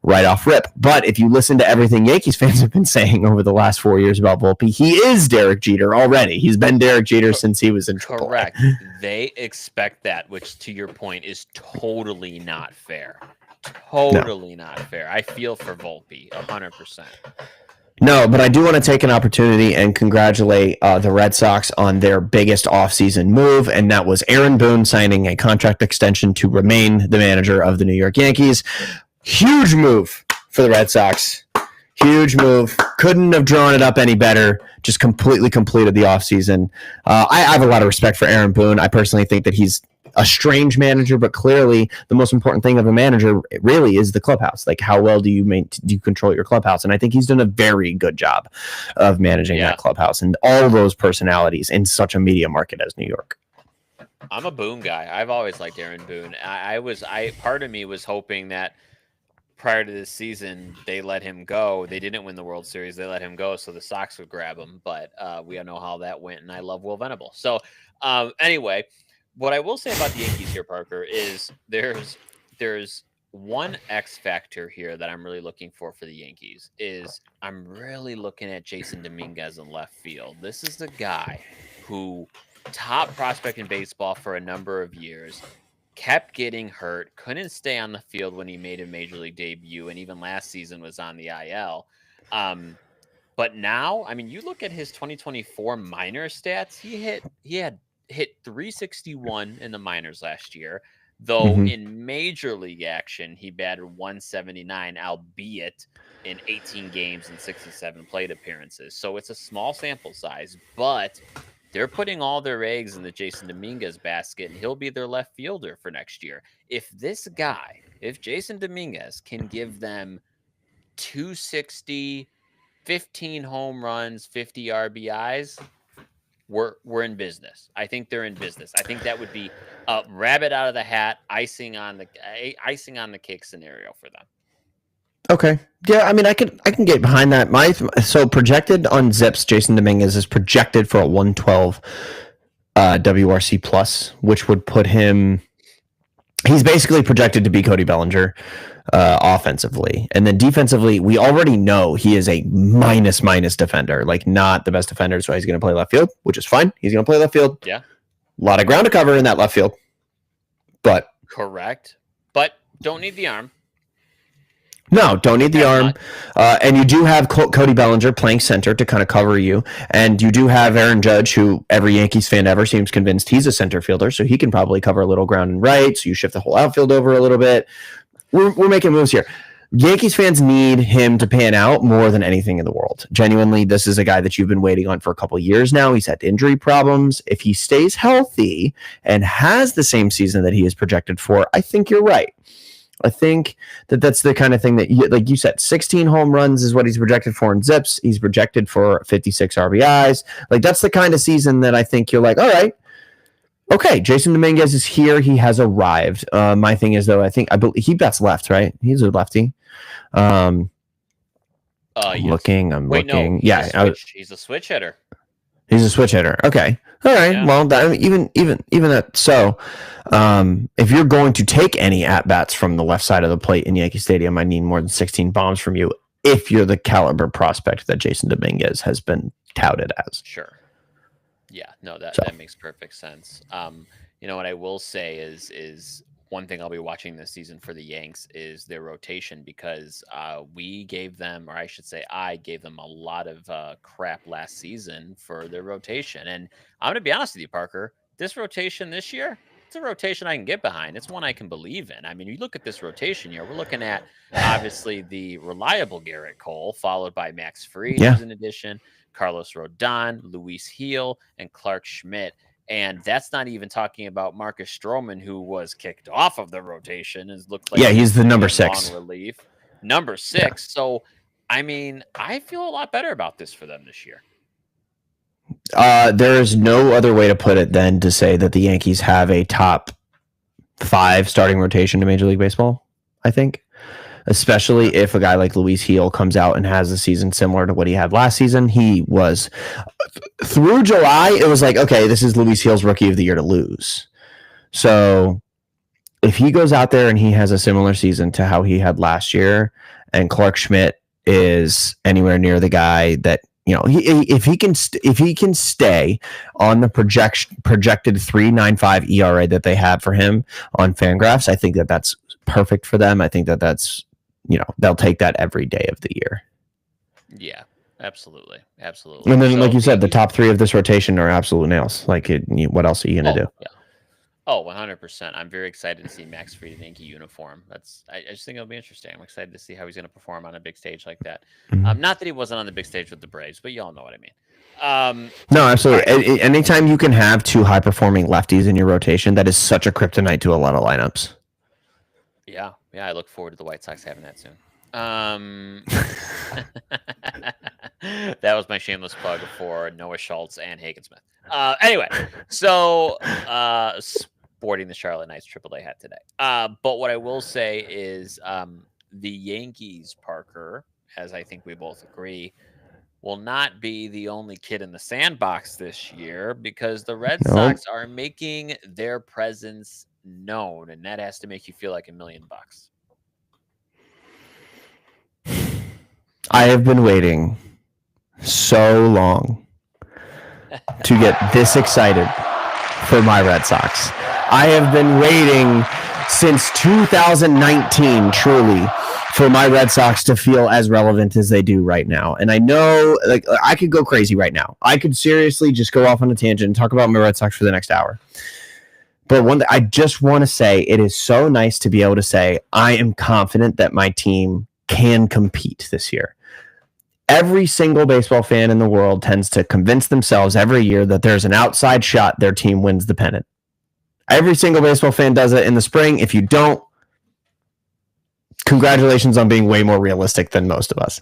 right off rip. But if you listen to everything Yankees fans have been saying over the last 4 years about Volpe, he is Derek Jeter already. He's been Derek Jeter since he was in AAA. Correct. They expect that, which, to your point, is totally not fair. Not fair. I feel for Volpe 100%. No, but I do want to take an opportunity and congratulate the Red Sox on their biggest offseason move, and that was Aaron Boone signing a contract extension to remain the manager of the New York Yankees. Huge move for the Red Sox. Huge move. Couldn't have drawn it up any better. Just completely completed the offseason. I have a lot of respect for Aaron Boone. I personally think that he's a strange manager, but clearly the most important thing of a manager really is the clubhouse. Like, how well do you control your clubhouse? And I think he's done a very good job of managing that clubhouse and all those personalities in such a media market as New York. I'm a Boone guy. I've always liked Aaron Boone. Part of me was hoping that prior to this season, they let him go. They didn't win the World Series. They let him go so the Sox would grab him. But we all know how that went, and I love Will Venable. So anyway, what I will say about the Yankees here, Parker, is there's one X factor here that I'm really looking for the Yankees. Is I'm really looking at Jason Dominguez in left field. This is the guy who top prospect in baseball for a number of years, kept getting hurt, couldn't stay on the field when he made a major league debut, and even last season was on the IL. But now, I mean, you look at his 2024 minor stats, he had hit 361 in the minors last year, Though in major league action, he batted 179, albeit in 18 games and 67 plate appearances. So it's a small sample size, but they're putting all their eggs in the Jason Dominguez basket, and he'll be their left fielder for next year. If Jason Dominguez can give them 260, 15 home runs, 50 RBIs, we're in business. I think they're in business. I think that would be a rabbit out of the hat, icing on the cake scenario for them. Okay. Yeah, I mean, I can get behind that. So projected on Zips, Jason Dominguez is projected for a 112 WRC plus, which would put him. He's basically projected to be Cody Bellinger offensively, and then defensively, we already know he is a minus defender, like not the best defender. So he's going to play left field, which is fine. He's going to play left field. Yeah, a lot of ground to cover in that left field, but correct. But don't need the arm. No, don't need the arm. And you do have Cody Bellinger playing center to kind of cover you. And you do have Aaron Judge, who every Yankees fan ever seems convinced he's a center fielder, so he can probably cover a little ground and right. So you shift the whole outfield over a little bit. We're making moves here. Yankees fans need him to pan out more than anything in the world. Genuinely, this is a guy that you've been waiting on for a couple of years now. He's had injury problems. If he stays healthy and has the same season that he is projected for, I think you're right. I think that's the kind of thing that, like you said, 16 home runs is what he's projected for in Zips. He's projected for 56 RBIs. Like, that's the kind of season that I think you're like, all right, okay, Jason Dominguez is here. He has arrived. My thing is, though, I believe he bats left, right? He's a lefty. Yes. I'm looking. No, he's a switch hitter. He's a switch hitter. Okay. All right. Yeah. Well, even that. So, if you're going to take any at bats from the left side of the plate in Yankee Stadium, I need more than 16 bombs from you. If you're the caliber prospect that Jason Dominguez has been touted as. Sure. Yeah. No, that makes perfect sense. What I will say is one thing I'll be watching this season for the Yanks is their rotation, because I gave them a lot of crap last season for their rotation. And I'm going to be honest with you, Parker, this rotation this year, it's a rotation I can get behind. It's one I can believe in. I mean, you look at this rotation here, we're looking at obviously the reliable Garrett Cole, followed by Max Fried, who's an addition, Carlos Rodon, Luis Gil, and Clark Schmidt. And that's not even talking about Marcus Stroman, who was kicked off of the rotation and looked like he's the number 6 relief. Number 6. Yeah. So, I mean, I feel a lot better about this for them this year. There is no other way to put it than to say that the Yankees have a top 5 starting rotation in Major League Baseball, I think. Especially if a guy like Luis Gil comes out and has a season similar to what he had last season. He was, through July, it was like, okay, this is Luis Gil's rookie of the year to lose. So if he goes out there and he has a similar season to how he had last year, and Clark Schmidt is anywhere near the guy that, if he can stay on the projected 3.95 ERA that they have for him on Fangraphs, I think that's perfect for them. I think that's, they'll take that every day of the year. Yeah, absolutely. Absolutely. And then, like you said, the top 3 of this rotation are absolute nails. Like, what else are you going to do? Yeah. Oh, 100%. I'm very excited to see Max Fried in Yankee uniform. I just think it'll be interesting. I'm excited to see how he's going to perform on a big stage like that. Mm-hmm. Not that he wasn't on the big stage with the Braves, but y'all know what I mean. No, absolutely. Anytime you can have 2 high-performing lefties in your rotation, that is such a kryptonite to a lot of lineups. Yeah, I look forward to the White Sox having that soon. That was my shameless plug for Noah Schultz and Hagen Smith. Anyway, so sporting the Charlotte Knights AAA hat today. But what I will say is the Yankees, Parker, as I think we both agree, will not be the only kid in the sandbox this year, because the Red Sox are making their presence known, and that has to make you feel like $1 million. I have been waiting so long to get this excited for my Red Sox. I have been waiting since 2019, truly, for my Red Sox to feel as relevant as they do right now. And I know, like, I could go crazy right now. I could seriously just go off on a tangent and talk about my Red Sox for the next hour. But one thing I just want to say, it is so nice to be able to say, I am confident that my team can compete this year. Every single baseball fan in the world tends to convince themselves every year that there's an outside shot their team wins the pennant. Every single baseball fan does it in the spring. If you don't, congratulations on being way more realistic than most of us.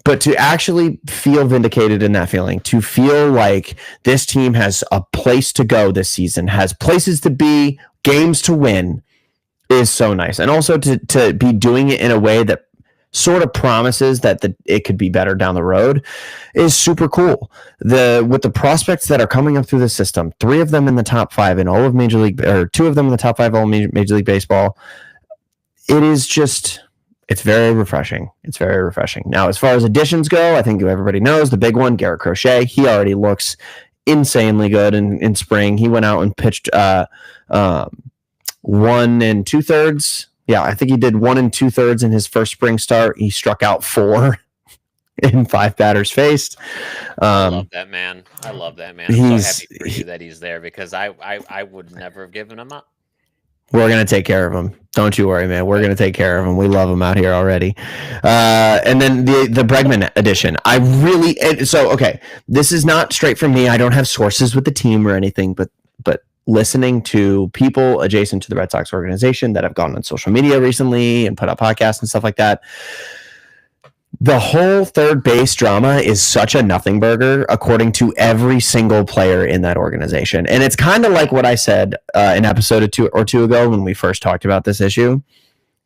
But to actually feel vindicated in that feeling, to feel like this team has a place to go this season, has places to be, games to win, is so nice. And also to be doing it in a way that sort of promises that it could be better down the road is super cool. With the prospects that are coming up through the system, 3 of them in the top 5 in all of Major League, or 2 of them in the top 5 all Major League Baseball, it is just... It's very refreshing. It's very refreshing. Now, as far as additions go, I think everybody knows the big one, Garrett Crochet. He already looks insanely good in spring. He went out and pitched 1 2/3. Yeah, I think he did 1 2/3 in his first spring start. He struck out 4 in 5 batters faced. I love that man. I'm so happy for you that he's there, because I would never have given him up. We're going to take care of him. Don't you worry, man. We're going to take care of him. We love him out here already. And then the Bregman edition. Okay, this is not straight from me. I don't have sources with the team or anything, but listening to people adjacent to the Red Sox organization that have gone on social media recently and put out podcasts and stuff like that, the whole third base drama is such a nothing burger, according to every single player in that organization. And it's kind of like what I said in episode 2 or 2 ago when we first talked about this issue.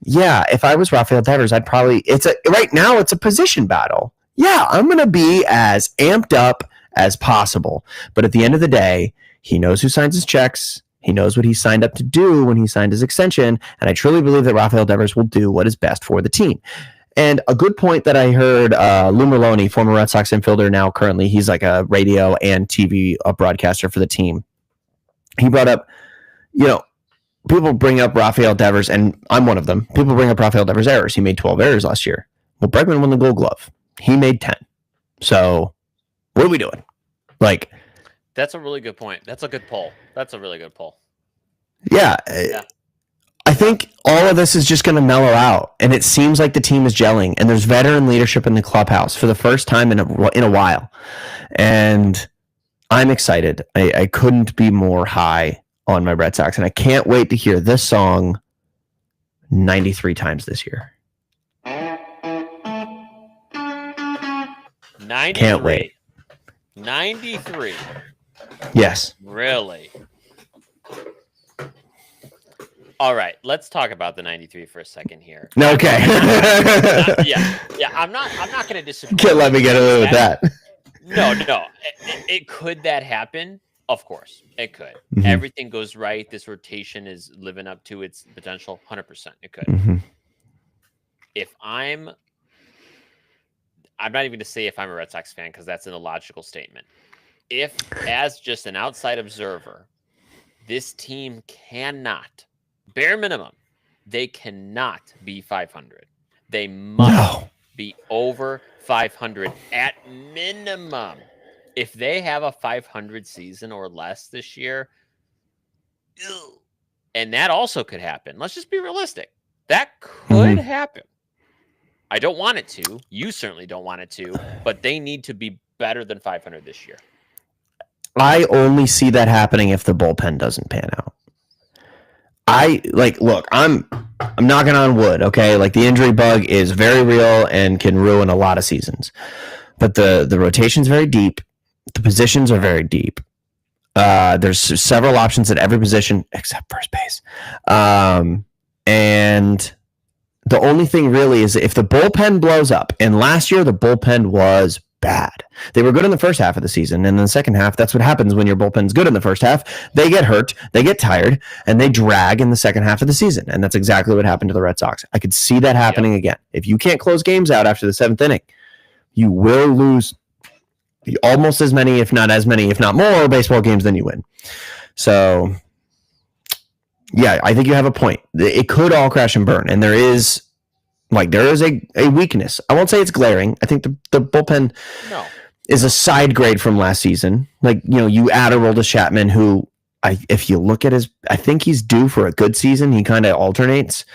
Yeah, if I was Rafael Devers, right now it's a position battle. Yeah, I'm going to be as amped up as possible. But at the end of the day, he knows who signs his checks. He knows what he signed up to do when he signed his extension. And I truly believe that Rafael Devers will do what is best for the team. And a good point that I heard Lou Merloni, former Red Sox infielder, now currently he's like a radio and TV broadcaster for the team. He brought up, people bring up Rafael Devers, and I'm one of them. People bring up Rafael Devers' errors. He made 12 errors last year. Well, Bregman won the Gold Glove. He made 10. So what are we doing? That's a really good point. That's a good poll. That's a really good poll. Yeah. I think all of this is just going to mellow out, and it seems like the team is gelling, and there's veteran leadership in the clubhouse for the first time in a while, and I'm excited. I couldn't be more high on my Red Sox, and I can't wait to hear this song 93 times this year. 93. Can't wait. 93. Yes. Really? All right, let's talk about the 93 for a second here. Okay. Yeah. I'm not going to disagree. Can't let me get away with that. No. Could that happen? Of course, it could. Mm-hmm. Everything goes right. This rotation is living up to its potential. 100%, it could. Mm-hmm. If I'm not even going to say if I'm a Red Sox fan, because that's an illogical statement. If, as just an outside observer, this team cannot, bare minimum, they cannot be 500. They must be over 500 at minimum. If they have a 500 season or less this year, and that also could happen. Let's just be realistic. That could happen. I don't want it to. You certainly don't want it to, but they need to be better than 500 this year. I only see that happening if the bullpen doesn't pan out. Look, I'm knocking on wood, okay? Like, the injury bug is very real and can ruin a lot of seasons. But the rotation's very deep. The positions are very deep. There's several options at every position except first base. And the only thing really is if the bullpen blows up, and last year the bullpen was bad. They were good in the first half of the season, and in the second half, that's what happens when your bullpen's good in the first half. They get hurt, they get tired, and they drag in the second half of the season, and that's exactly what happened to the Red Sox. I could see that happening again. If you can't close games out after the 7th inning, you will lose almost as many, if not more, baseball games than you win. So, yeah, I think you have a point. It could all crash and burn, and there is a weakness. I won't say it's glaring. I think the bullpen is a side grade from last season. You add a Aroldis Chapman, who if you look at I think he's due for a good season. He kind of alternates.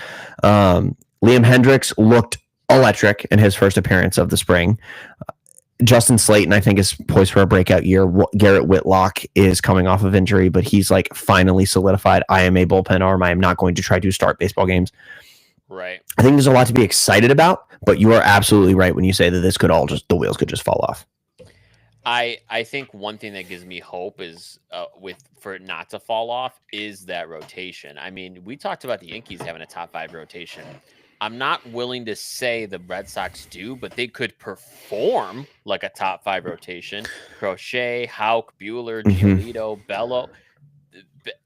Liam Hendricks looked electric in his first appearance of the spring. Justin Slayton, I think, is poised for a breakout year. Garrett Whitlock is coming off of injury, but he's like finally solidified. I am a bullpen arm. I am not going to try to start baseball games. Right. I think there's a lot to be excited about, but you are absolutely right when you say that the wheels could just fall off. I think one thing that gives me hope is for it not to fall off is that rotation. I mean, we talked about the Yankees having a top 5 rotation. I'm not willing to say the Red Sox do, but they could perform like a top 5 rotation. Crochet, Houck, Buehler, Giolito, Bello.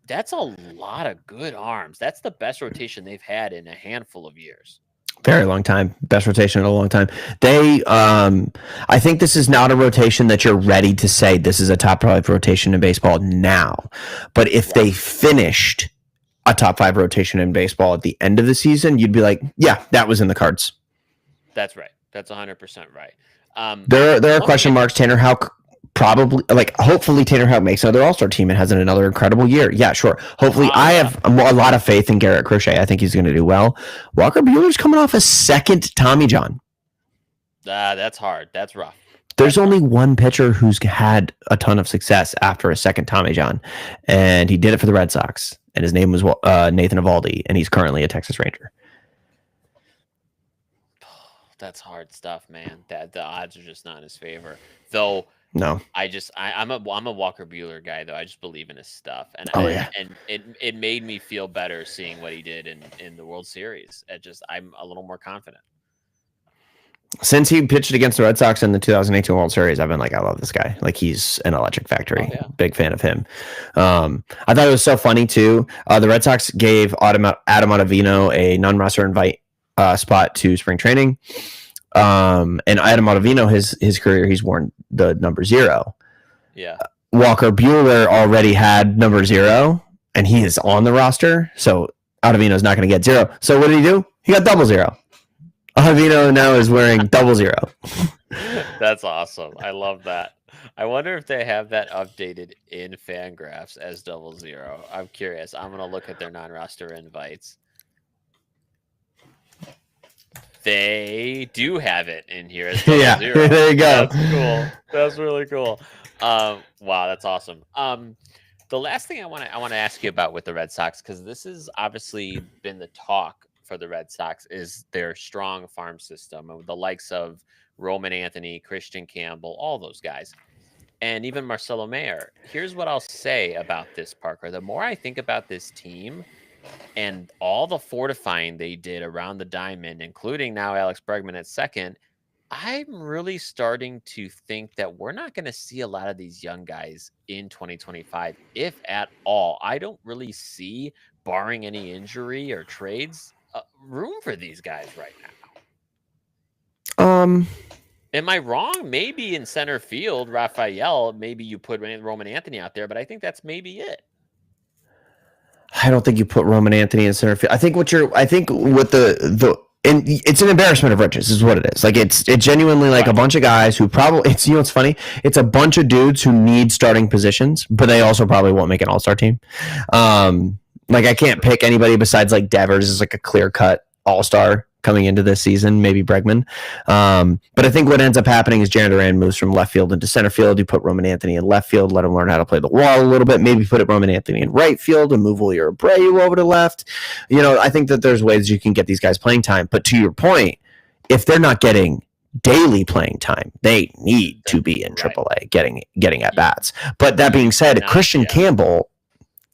That's a lot of good arms. That's the best rotation they've had in a handful of years. Very long time. Best rotation in a long time. I think this is not a rotation that you're ready to say this is a top 5 rotation in baseball now. But if they finished a top 5 rotation in baseball at the end of the season, you'd be like, yeah, that was in the cards. That's right. That's 100% right. There are question marks. Tanner Houck probably, hopefully Tanner Houck makes another All-Star team and has another incredible year. Yeah, sure. Hopefully, I have a lot of faith in Garrett Crochet. I think he's going to do well. Walker Buehler's coming off a second Tommy John. That's hard. That's rough. There's only one pitcher who's had a ton of success after a second Tommy John, and he did it for the Red Sox, and his name was Nathan Eovaldi, and he's currently a Texas Ranger. That's hard stuff, man. That the odds are just not in his favor. Though no, I'm a Walker Buehler guy though. I just believe in his stuff, and it made me feel better seeing what he did in the World Series. I'm a little more confident. Since he pitched against the Red Sox in the 2018 World Series, I've been like, I love this guy. Like, he's an electric factory. Oh, yeah. Big fan of him. I thought it was so funny too. The Red Sox gave Adam Ottavino a non-roster invite spot to spring training. And Adam Ottavino, his career, he's worn the number 0. Yeah. Walker Buehler already had number 0, and he is on the roster. So Ottavino's not going to get 0. So what did he do? He got 00. Ottavino now is wearing 00. That's awesome. I love that. I wonder if they have that updated in Fangraphs as 00. I'm curious. I'm going to look at their non-roster invites. They do have it in here as 00. Yeah, there you go. That's cool. That's really cool. Wow, that's awesome. The last thing I want to ask you about with the Red Sox, because this has obviously been the talk for the Red Sox, is their strong farm system with the likes of Roman Anthony, Christian Campbell, all those guys, and even Marcelo Mayer. Here's what I'll say about this, Parker. The more I think about this team and all the fortifying they did around the diamond, including now Alex Bregman at second, I'm really starting to think that we're not going to see a lot of these young guys in 2025, if at all. I don't really see, barring any injury or trades, room for these guys right now. Am I wrong? Maybe in center field, Raphael, maybe you put Roman Anthony out there, but I think that's maybe it. I don't think you put Roman Anthony in center field. I think with and it's an embarrassment of riches is what it is. Like it's genuinely like a bunch of guys who probably, it's, it's funny. It's a bunch of dudes who need starting positions, but they also probably won't make an all-star team. I can't pick anybody besides like Devers is like a clear-cut all-star coming into this season, maybe Bregman. But I think what ends up happening is Jarren Duran moves from left field into center field. You put Roman Anthony in left field, let him learn how to play the wall a little bit, maybe put Roman Anthony in right field and move Wilyer Abreu over to left. I think that there's ways you can get these guys playing time. But to your point, if they're not getting daily playing time, they need to be in AAA getting at bats. But that being said, Christian Campbell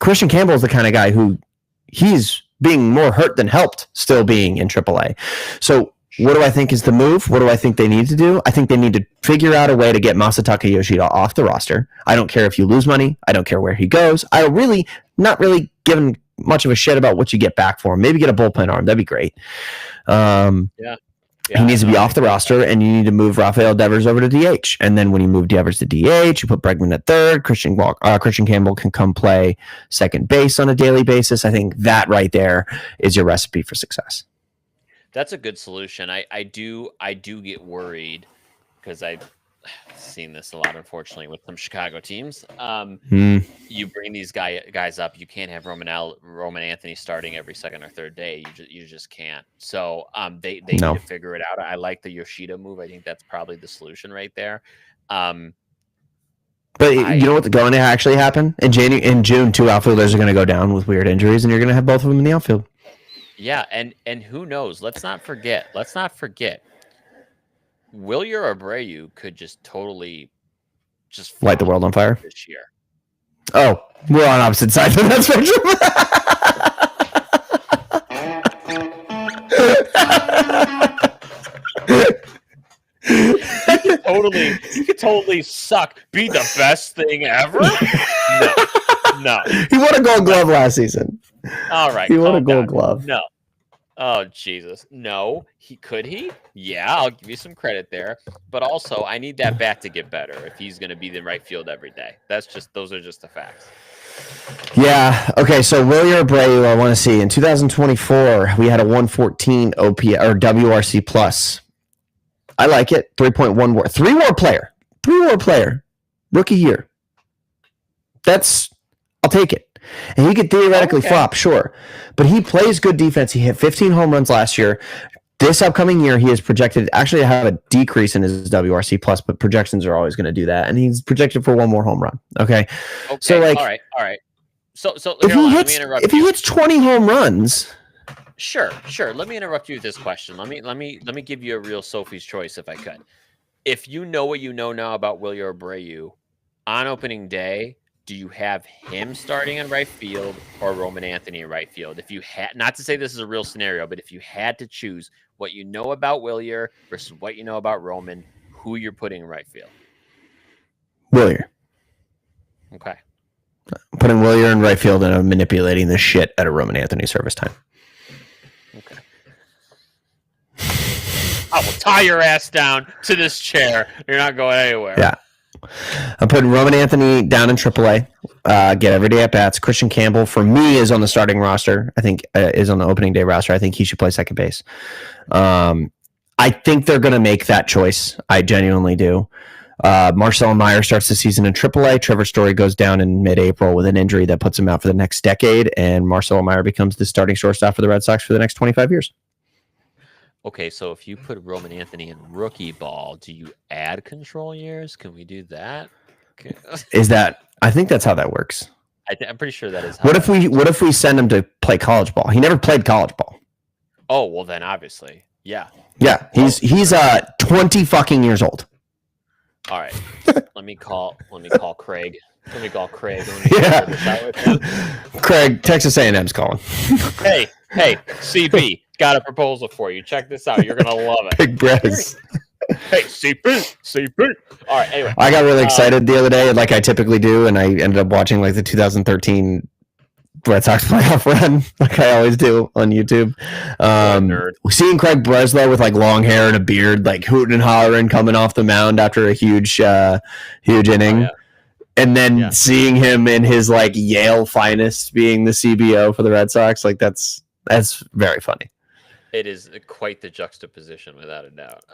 is the kind of guy who he's being more hurt than helped still being in AAA. So what do I think is the move? What do I think they need to do? I think they need to figure out a way to get Masataka Yoshida off the roster. I don't care if you lose money. I don't care where he goes. I really not really giving much of a shit about what you get back for him. Maybe get a bullpen arm. That'd be great. He needs to be off the roster, and you need to move Rafael Devers over to DH. And then when you move Devers to DH, you put Bregman at third. Christian Campbell can come play second base on a daily basis. I think that right there is your recipe for success. That's a good solution. I do get worried because seen this a lot, unfortunately, with some Chicago teams. You bring these guys up, you can't have Roman Anthony starting every second or third day. You just can't. So they need to figure it out. I like the Yoshida move. I think that's probably the solution right there. But you know what's going to actually happen? In June, 2 outfielders are going to go down with weird injuries, and you're going to have both of them in the outfield. Yeah, and who knows? Let's not forget. Wilyer Abreu could just totally light the world on fire this year. Oh, we're on opposite sides of that spectrum. You could totally suck. Be the best thing ever? No. He won a Gold Glove last season. All right. He won a Gold Glove. No. Oh, Jesus. No. Could he? Yeah, I'll give you some credit there. But also, I need that bat to get better if he's going to be in right field every day. Those are just the facts. Yeah. Okay. So Wilyer Abreu, I want to see. In 2024, we had a 114 OP or WRC plus. I like it. 3.1 WAR. 3 WAR player. 3 WAR player. Rookie year. I'll take it. And he could theoretically flop, sure. But he plays good defense. He hit 15 home runs last year. This upcoming year, he is projected actually to have a decrease in his WRC plus, but projections are always going to do that. And he's projected for 1 more home run. Okay. So like, all right. So if he hits 20 home runs. Sure. Let me interrupt you with this question. Let me give you a real Sophie's choice if I could. If you know what you know now about Wilyer Abreu, on opening day, do you have him starting in right field or Roman Anthony in right field? If you had, not to say this is a real scenario, but if you had to choose what you know about Wilyer versus what you know about Roman, who you're putting in right field? Wilyer. Okay. I'm putting Wilyer in right field, and I'm manipulating the shit out of Roman Anthony service time. Okay. I will tie your ass down to this chair. You're not going anywhere. Yeah. I'm putting Roman Anthony down in AAA. Get everyday at bats. Christian Campbell, for me, is on the starting roster. I think is on the opening day roster. I think he should play second base. I think they're going to make that choice. I genuinely do. Marcelo Meyer starts the season in AAA. Trevor Story goes down in mid-April with an injury that puts him out for the next decade, and Marcelo Meyer becomes the starting shortstop for the Red Sox for the next 25 years. Okay, so if you put Roman Anthony in rookie ball, do you add control years? Can we do that? Okay. I think that's how that works. I'm pretty sure that is. What if we send him to play college ball? He never played college ball. Oh, well then obviously. Yeah. Yeah, he's 20 fucking years old. All right. Let me call Craig. Craig. Craig, Texas A&M's calling. Hey, CB, got a proposal for you. Check this out. You're gonna love it. Big Brez. Hey, CB. All right. Anyway, I got really excited the other day, like I typically do, and I ended up watching like the 2013 Red Sox playoff run, like I always do on YouTube. Seeing Craig Breslow with like long hair and a beard, like hooting and hollering, coming off the mound after a huge inning. Oh, yeah. And then seeing him in his like Yale finest being the CBO for the Red Sox, like that's very funny. It is quite the juxtaposition, without a doubt.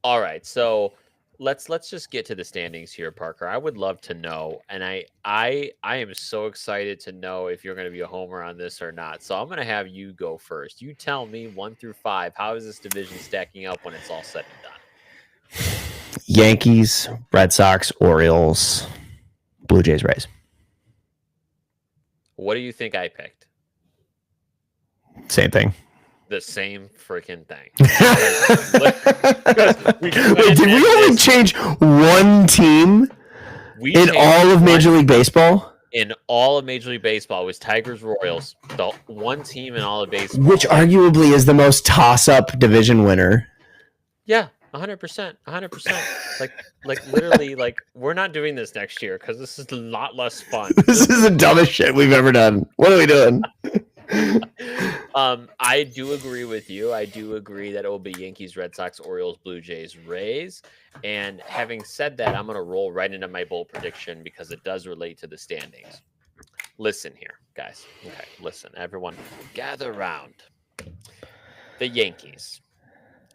All right, so let's just get to the standings here, Parker. I would love to know, and I am so excited to know if you're going to be a homer on this or not. So I'm going to have you go first. You tell me 1 through 5. How is this division stacking up when it's all said and done? Yankees, Red Sox, Orioles, Blue Jays, Rays. What do you think I picked? Same thing. The same freaking thing. Wait, did we only change one team in all of Major League Baseball? In all of Major League Baseball, it was Tigers, Royals, the one team in all of baseball. Which arguably is the most toss-up division winner. Yeah, 100%. 100%. Like literally, like we're not doing this next year because this is a lot less fun. This is the dumbest shit we've ever done. What are we doing? I do agree with you. I do agree that it will be Yankees, Red Sox, Orioles, Blue Jays, Rays. And having said that, I'm going to roll right into my bold prediction because it does relate to the standings. Listen here, guys. Okay, listen. Everyone, gather around. The Yankees.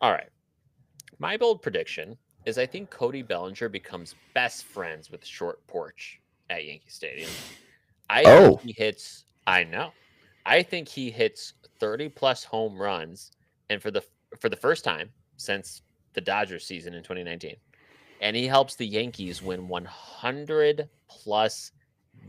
All right. My bold prediction is I think Cody Bellinger becomes best friends with Short Porch at Yankee Stadium. I think he hits. I know. I think he hits 30+ home runs, and for the first time since the Dodgers season in 2019, and he helps the Yankees win 100+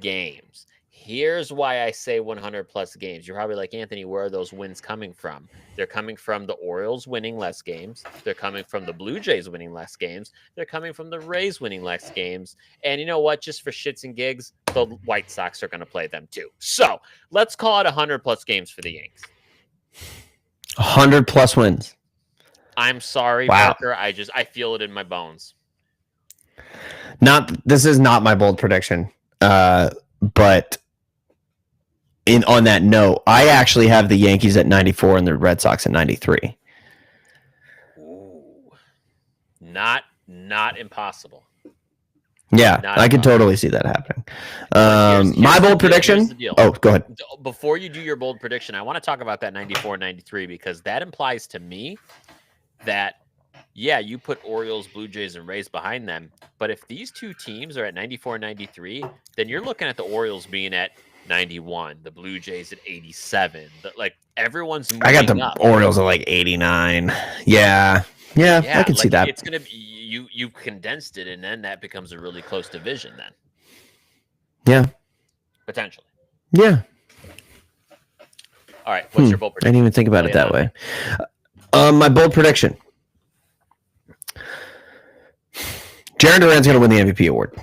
games. Here's why I say 100+ games. You're probably like, Anthony, where are those wins coming from? They're coming from the Orioles winning less games. They're coming from the Blue Jays winning less games. They're coming from the Rays winning less games. And you know what? Just for shits and gigs, the White Sox are going to play them too. So let's call it 100+ games for the Yanks. 100+ wins. I'm sorry, Parker. I feel it in my bones. This is not my bold prediction. But on that note, I actually have the Yankees at 94 and the Red Sox at 93. Ooh. Not impossible. Yeah, I could totally see that happening. My bold prediction. Oh, go ahead. Before you do your bold prediction, I want to talk about that 94-93 because that implies to me that, yeah, you put Orioles, Blue Jays, and Rays behind them. But if these two teams are at 94-93, then you're looking at the Orioles being at 91, the Blue Jays at 87. Like everyone's moving I got the up. Orioles at like 89. Yeah, I can see that. It's gonna be you condensed it, and then that becomes a really close division. Then, yeah, potentially. Yeah. All right, what's your bold prediction? I didn't even think about it that way. My bold prediction: Jarren Duran's going to win the MVP award.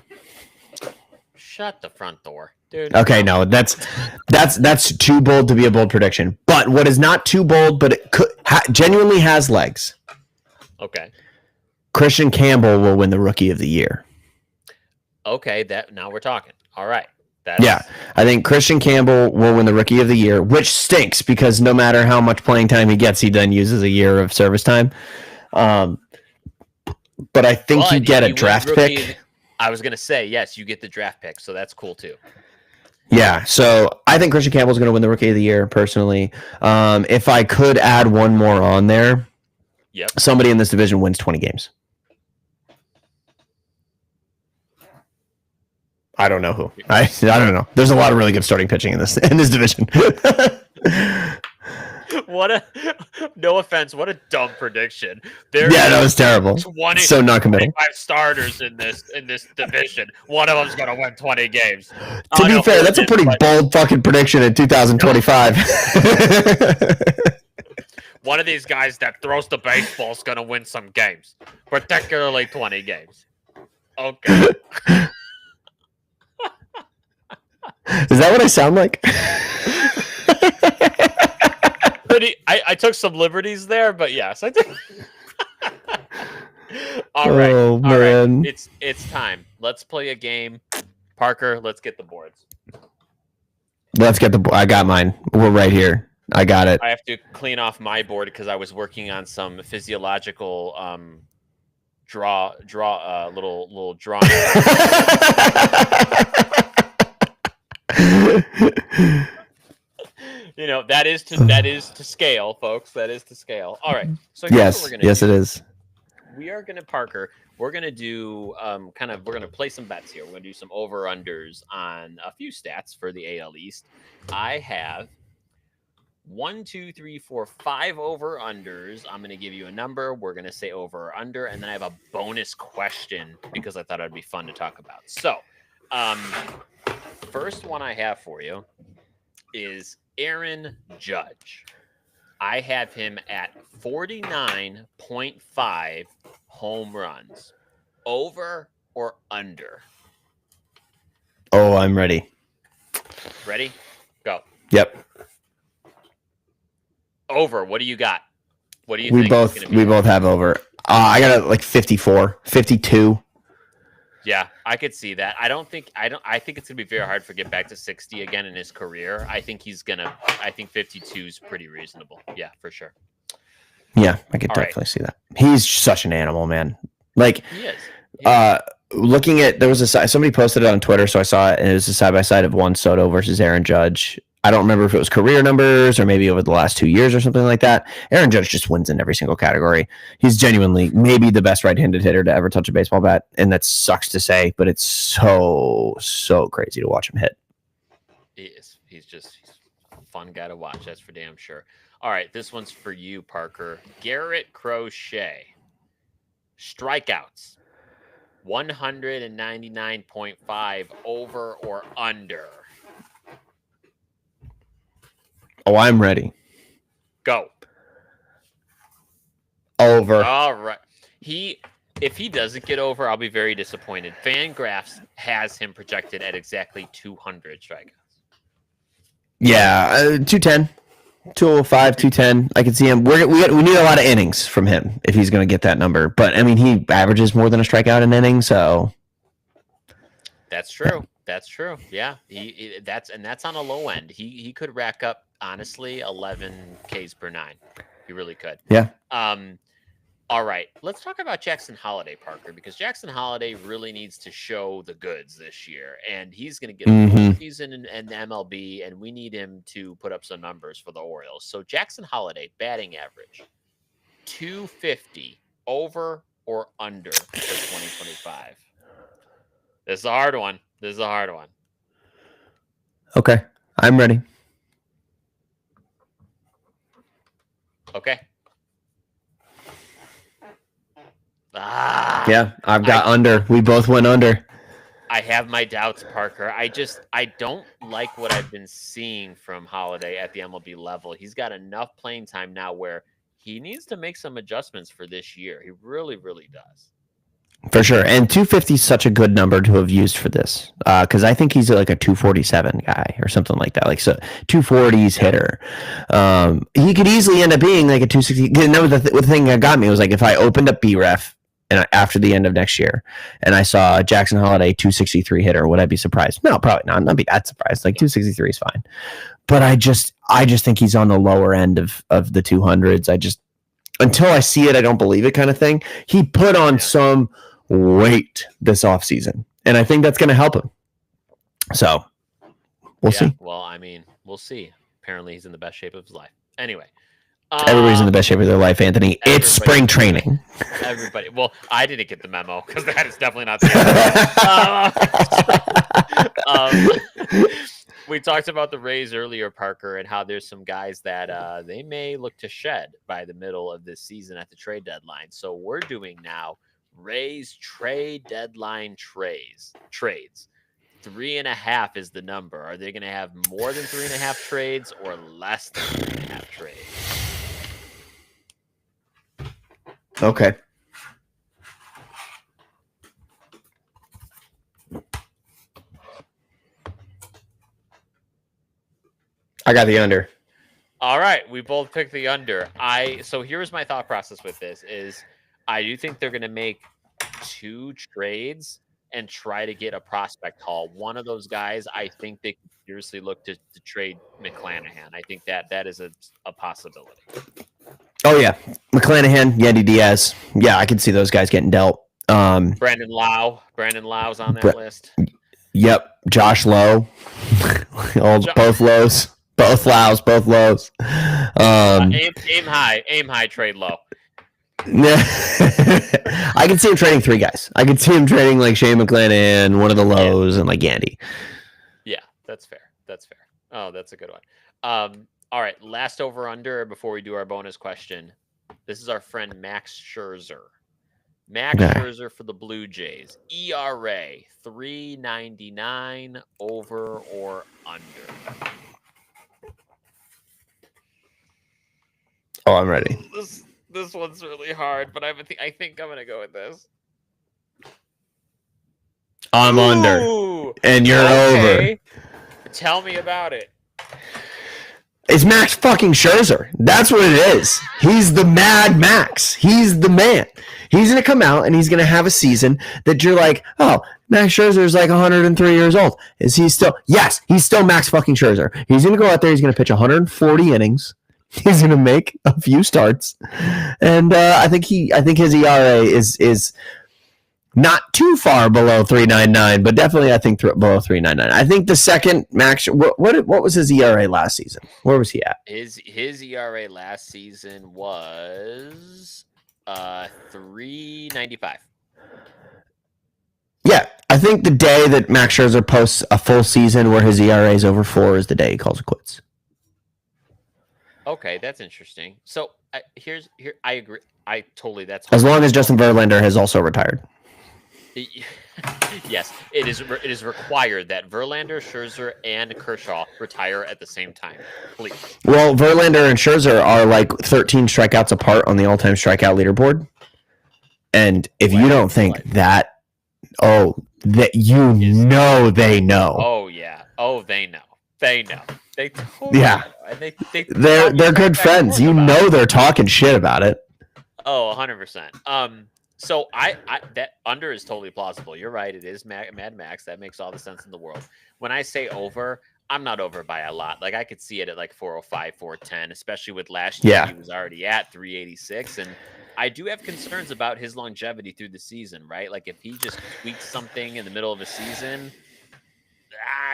Shut the front door, dude. Okay, no, that's too bold to be a bold prediction. But what is not too bold, but it genuinely has legs. Okay. Christian Campbell will win the Rookie of the Year. Okay, now we're talking. All right. Yeah, I think Christian Campbell will win the Rookie of the Year, which stinks because no matter how much playing time he gets, he then uses a year of service time. But I think you get a draft pick. I was going to say, yes, you get the draft pick, so that's cool too. Yeah, so I think Christian Campbell's going to win the Rookie of the Year, personally. If I could add one more on there, somebody in this division wins 20 games. I don't know who. I don't know. There's a lot of really good starting pitching in this division. No offense, what a dumb prediction. That was terrible. 20, so not committal. 25 starters in this division. One of them's gonna win 20 games. To be fair, that's a pretty bold fucking prediction in 2025. One of these guys that throws the baseball is gonna win some games, particularly 20 games. Okay. Is that what I sound like? I took some liberties there, but yes, I did. All right. Oh, man. It's time. Let's play a game. Parker, let's get the boards. I got mine. We're right here. I got it. I have to clean off my board because I was working on some physiological little drawing. You know, that is to scale, folks. That is to scale. All right. So here's what we're gonna do. It is. We are gonna, Parker. We're gonna do we're gonna play some bets here. We're gonna do some over-unders on a few stats for the AL East. I have 1, 2, 3, 4, 5 over-unders. I'm gonna give you a number. We're gonna say over or under, and then I have a bonus question because I thought it'd be fun to talk about. So, first one I have for you is Aaron Judge. I have him at 49.5 home runs. Over or under? Oh, I'm ready. Ready? Go. Yep. Over. What do you got? What do you think? We both have over. I got it like 54, 52. Yeah, I could see that. I think it's gonna be very hard to get back to 60 again in his career. I think 52 is pretty reasonable. Yeah, for sure. Yeah, I could definitely see that. He's such an animal, man. Like, he is. Looking at, there was somebody posted it on Twitter, so I saw it, and it was a side by side of Juan Soto versus Aaron Judge. I don't remember if it was career numbers or maybe over the last 2 years or something like that. Aaron Judge just wins in every single category. He's genuinely maybe the best right-handed hitter to ever touch a baseball bat, and that sucks to say, but it's so crazy to watch him hit. He is. He's a fun guy to watch. That's for damn sure. All right, this one's for you, Parker. Garrett Crochet. Strikeouts. 199.5 over or under. Oh, I'm ready. Go. Over. All right. If he doesn't get over, I'll be very disappointed. Fangraphs has him projected at exactly 200 strikeouts. Yeah, 210, 205, 210. I can see him. We need a lot of innings from him if he's going to get that number. But I mean, he averages more than a strikeout an inning, so that's true. That's true. Yeah, that's on a low end. He could rack up honestly 11 Ks per nine. He really could. Yeah. All right, let's talk about Jackson Holliday, Parker, because Jackson Holliday really needs to show the goods this year, and he's going to get a full season in the MLB, and we need him to put up some numbers for the Orioles. So Jackson Holliday, batting average, 250, over or under for 2025. This is a hard one. Okay, I'm ready. Okay. Yeah, I've got under. We both went under. I have my doubts, Parker. I don't like what I've been seeing from Holliday at the MLB level. He's got enough playing time now where he needs to make some adjustments for this year. He really, really does. For sure. And 250 is such a good number to have used for this because I think he's like a 247 guy or something like that. Like, so 240s hitter. He could easily end up being like a 260. The thing that got me was like if I opened up BREF and after the end of next year and I saw Jackson Holliday 263 hitter, would I be surprised? No, probably not. I'd be that surprised. Like 263 is fine. But I just think he's on the lower end of the 200s. Until I see it, I don't believe it kind of thing. He put on some weight this offseason, and I think that's going to help him. So we'll see. Well, I mean, we'll see. Apparently, he's in the best shape of his life. Anyway. Everybody's in the best shape of their life, Anthony. It's spring training. Everybody. Well, I didn't get the memo because that is definitely not the we talked about the Rays earlier, Parker, and how there's some guys that they may look to shed by the middle of this season at the trade deadline. So we're doing now Rays trade deadline trades. 3.5 is the number. Are they going to have more than 3.5 trades or less than 3.5 trades? Okay. I got the under. All right, we both picked the under. So here's my thought process with this is I do think they're going to make 2 trades and try to get a prospect haul. One of those guys, I think they could seriously look to trade McClanahan. I think that is a possibility. Oh, yeah. McClanahan, Yandy Diaz. Yeah, I can see those guys getting dealt. Brandon Lau's on that list. Yep. Josh Lowe. Both Lows. Both Lows. Both Lows. Aim high, trade low. I can see him trading 3 guys. I can see him trading like Shane McClanahan, one of the Lows, and like Yandy. Yeah, that's fair. Oh, that's a good one. All right, last over under before we do our bonus question. This is our friend Max Scherzer. Scherzer for the Blue Jays. ERA 3.99 over or under. Oh, I'm ready. This one's really hard, but I think I'm gonna go with this. I'm under, and you're over. Tell me about it. It's Max fucking Scherzer. That's what it is. He's the Mad Max. He's the man. He's going to come out and he's going to have a season that you're like, oh, Max Scherzer is like 103 years old. Is he still? Yes, he's still Max fucking Scherzer. He's going to go out there. He's going to pitch 140 innings. He's going to make a few starts. And I think his ERA is Not too far below 3.99, but definitely I think below 3.99. I think the second max. What was his ERA last season? Where was he at? His ERA last season was 3.95. Yeah, I think the day that Max Scherzer posts a full season where his ERA is over 4 is the day he calls it quits. Okay, that's interesting. So I agree. I totally. That's as long as Justin Verlander has also retired. Yes, it is required that Verlander, Scherzer, and Kershaw retire at the same time. Please. Well, Verlander and Scherzer are like 13 strikeouts apart on the all-time strikeout leaderboard. And if you don't think that, that they know. Oh yeah. Oh, they know. They know. They totally know. And they're good friends. You know they're talking shit about it. Oh, 100%. So I that under is totally plausible. You're right. It is Mad Max. That makes all the sense in the world. When I say over, I'm not over by a lot. Like I could see it at like 405, 410, especially with last year. He was already at 386. And I do have concerns about his longevity through the season, right? Like if he just tweaks something in the middle of a season,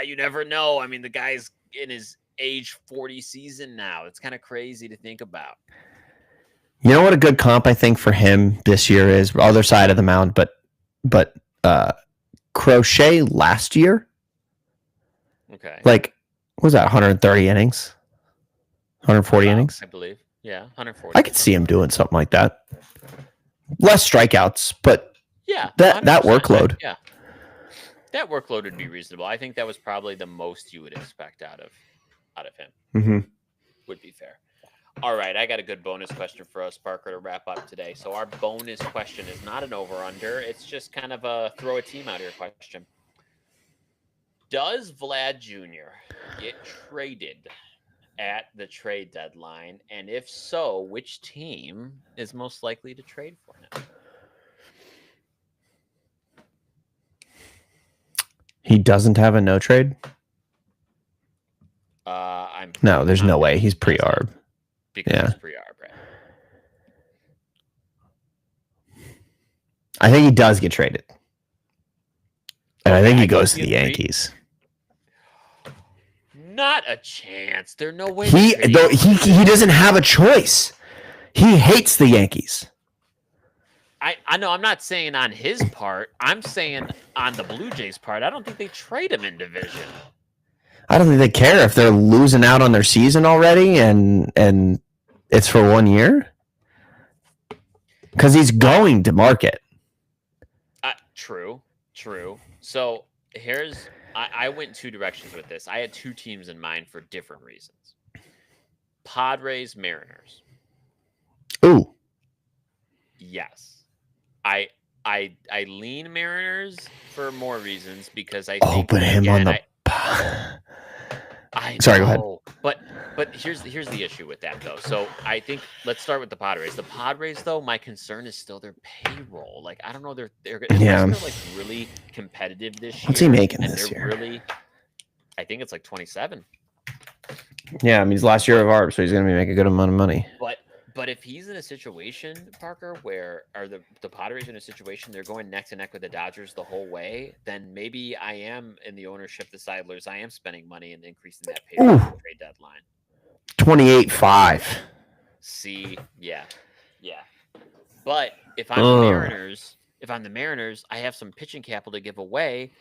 you never know. I mean, the guy's in his age 40 season now. It's kind of crazy to think about. You know what a good comp I think for him this year is? Other side of the mound, but Crochet last year. Okay. Like, what was that 130 innings? 140 innings? I believe. Yeah, 140. I could see him doing something like that. Less strikeouts, but that workload. Yeah. That workload would be reasonable. I think that was probably the most you would expect out of him. Mm-hmm. Would be fair. All right, I got a good bonus question for us, Parker, to wrap up today. So our bonus question is not an over-under. It's just kind of a throw a team out here question. Does Vlad Jr. get traded at the trade deadline? And if so, which team is most likely to trade for him? He doesn't have a no trade? No, there's no way. He's pre-arb. Because it's pre-arb, right? I think he does get traded. And I think he goes to the Yankees. Not a chance. There's no way. He doesn't have a choice. He hates the Yankees. I know. I'm not saying on his part. I'm saying on the Blue Jays' part. I don't think they trade him in division. I don't think they care if they're losing out on their season already and it's for 1 year. Because he's going to market. True. So I went two directions with this. I had two teams in mind for different reasons. Padres, Mariners. Ooh. Yes. I lean Mariners for more reasons because I think. But him on the. Sorry, go ahead. But here's the issue with that though. So I think let's start with the Padres. The Padres though, my concern is still their payroll. Like I don't know, they're like really competitive this year. What's he making this year? Really, I think it's like 27. Yeah, I mean he's last year of ARB, so he's going to be making a good amount of money. But if he's in a situation, Parker, where are the Padres in a situation they're going neck to neck with the Dodgers the whole way, then maybe I am in the ownership, the Sidlers. I am spending money and increasing that payroll at the trade deadline. 28.5. See, yeah. But if I'm the Mariners, I have some pitching capital to give away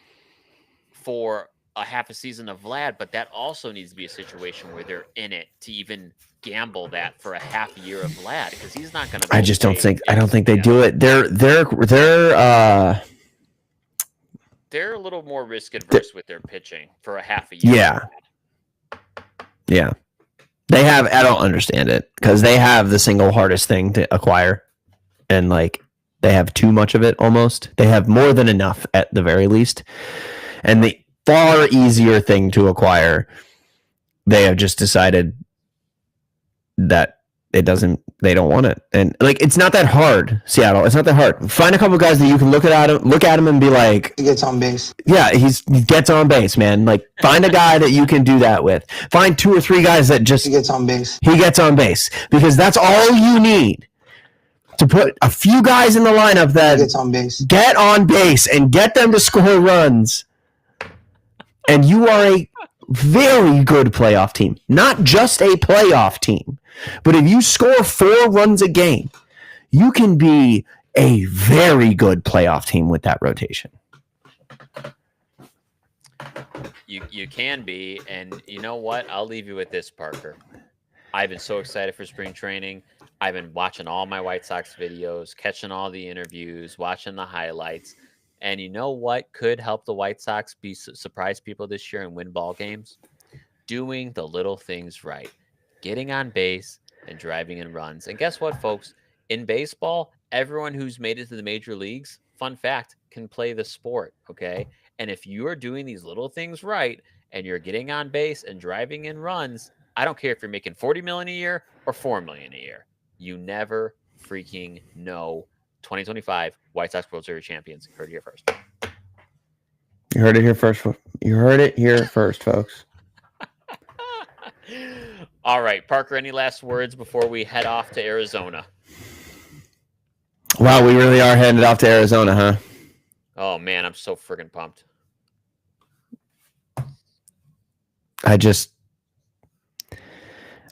for a half a season of Vlad, but that also needs to be a situation where they're in it to even gamble that for a half year of Vlad because he's not going to. I don't think they do it. They're a little more risk adverse with their pitching for a half a year. Yeah. They have. I don't understand it because they have the single hardest thing to acquire, and like they have too much of it almost. They have more than enough at the very least, and the far easier thing to acquire, they have just decided that they don't want it. And like it's not that hard, Seattle. It's not that hard. Find a couple of guys that you can look at him and be like, he gets on base. Yeah, he gets on base, man. Like find a guy that you can do that with. Find 2 or 3 guys that just he gets on base. He gets on base because that's all you need to put a few guys in the lineup that get on base and get them to score runs. And you are a very good playoff team. Not just a playoff team, but if you score 4 runs a game, you can be a very good playoff team with that rotation. You can be, and you know what? I'll leave you with this, Parker. I've been so excited for spring training. I've been watching all my White Sox videos, catching all the interviews, watching the highlights. And you know what could help the White Sox surprise people this year and win ball games? Doing the little things right. Getting on base and driving in runs. And guess what, folks? In baseball, everyone who's made it to the major leagues, fun fact, can play the sport, okay? And if you are doing these little things right and you're getting on base and driving in runs, I don't care if you're making $40 million a year or $4 million a year. You never freaking know. 2025 White Sox World Series champions. You heard it here first. You heard it here first. You heard it here first, folks. All right, Parker, any last words before we head off to Arizona? Wow, we really are headed off to Arizona, huh? Oh, man, I'm so freaking pumped.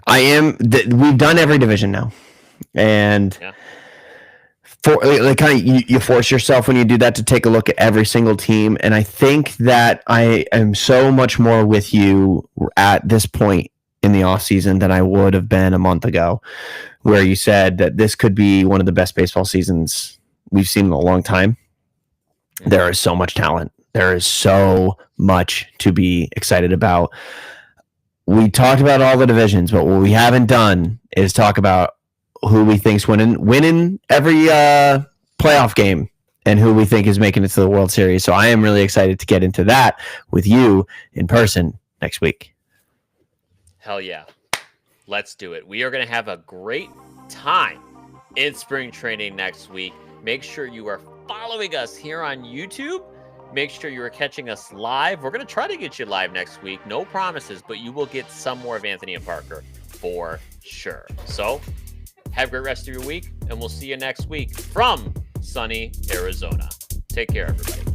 We've done every division now. And you force yourself when you do that to take a look at every single team. And I think that I am so much more with you at this point in the offseason than I would have been a month ago, where you said that this could be one of the best baseball seasons we've seen in a long time. There is so much talent. There is so much to be excited about. We talked about all the divisions, but what we haven't done is talk about who we think's winning every playoff game and who we think is making it to the World Series. So I am really excited to get into that with you in person next week. Hell yeah. Let's do it. We are going to have a great time in spring training next week. Make sure you are following us here on YouTube. Make sure you are catching us live. We're going to try to get you live next week. No promises, but you will get some more of Anthony and Parker for sure. So have a great rest of your week, and we'll see you next week from sunny Arizona. Take care, everybody.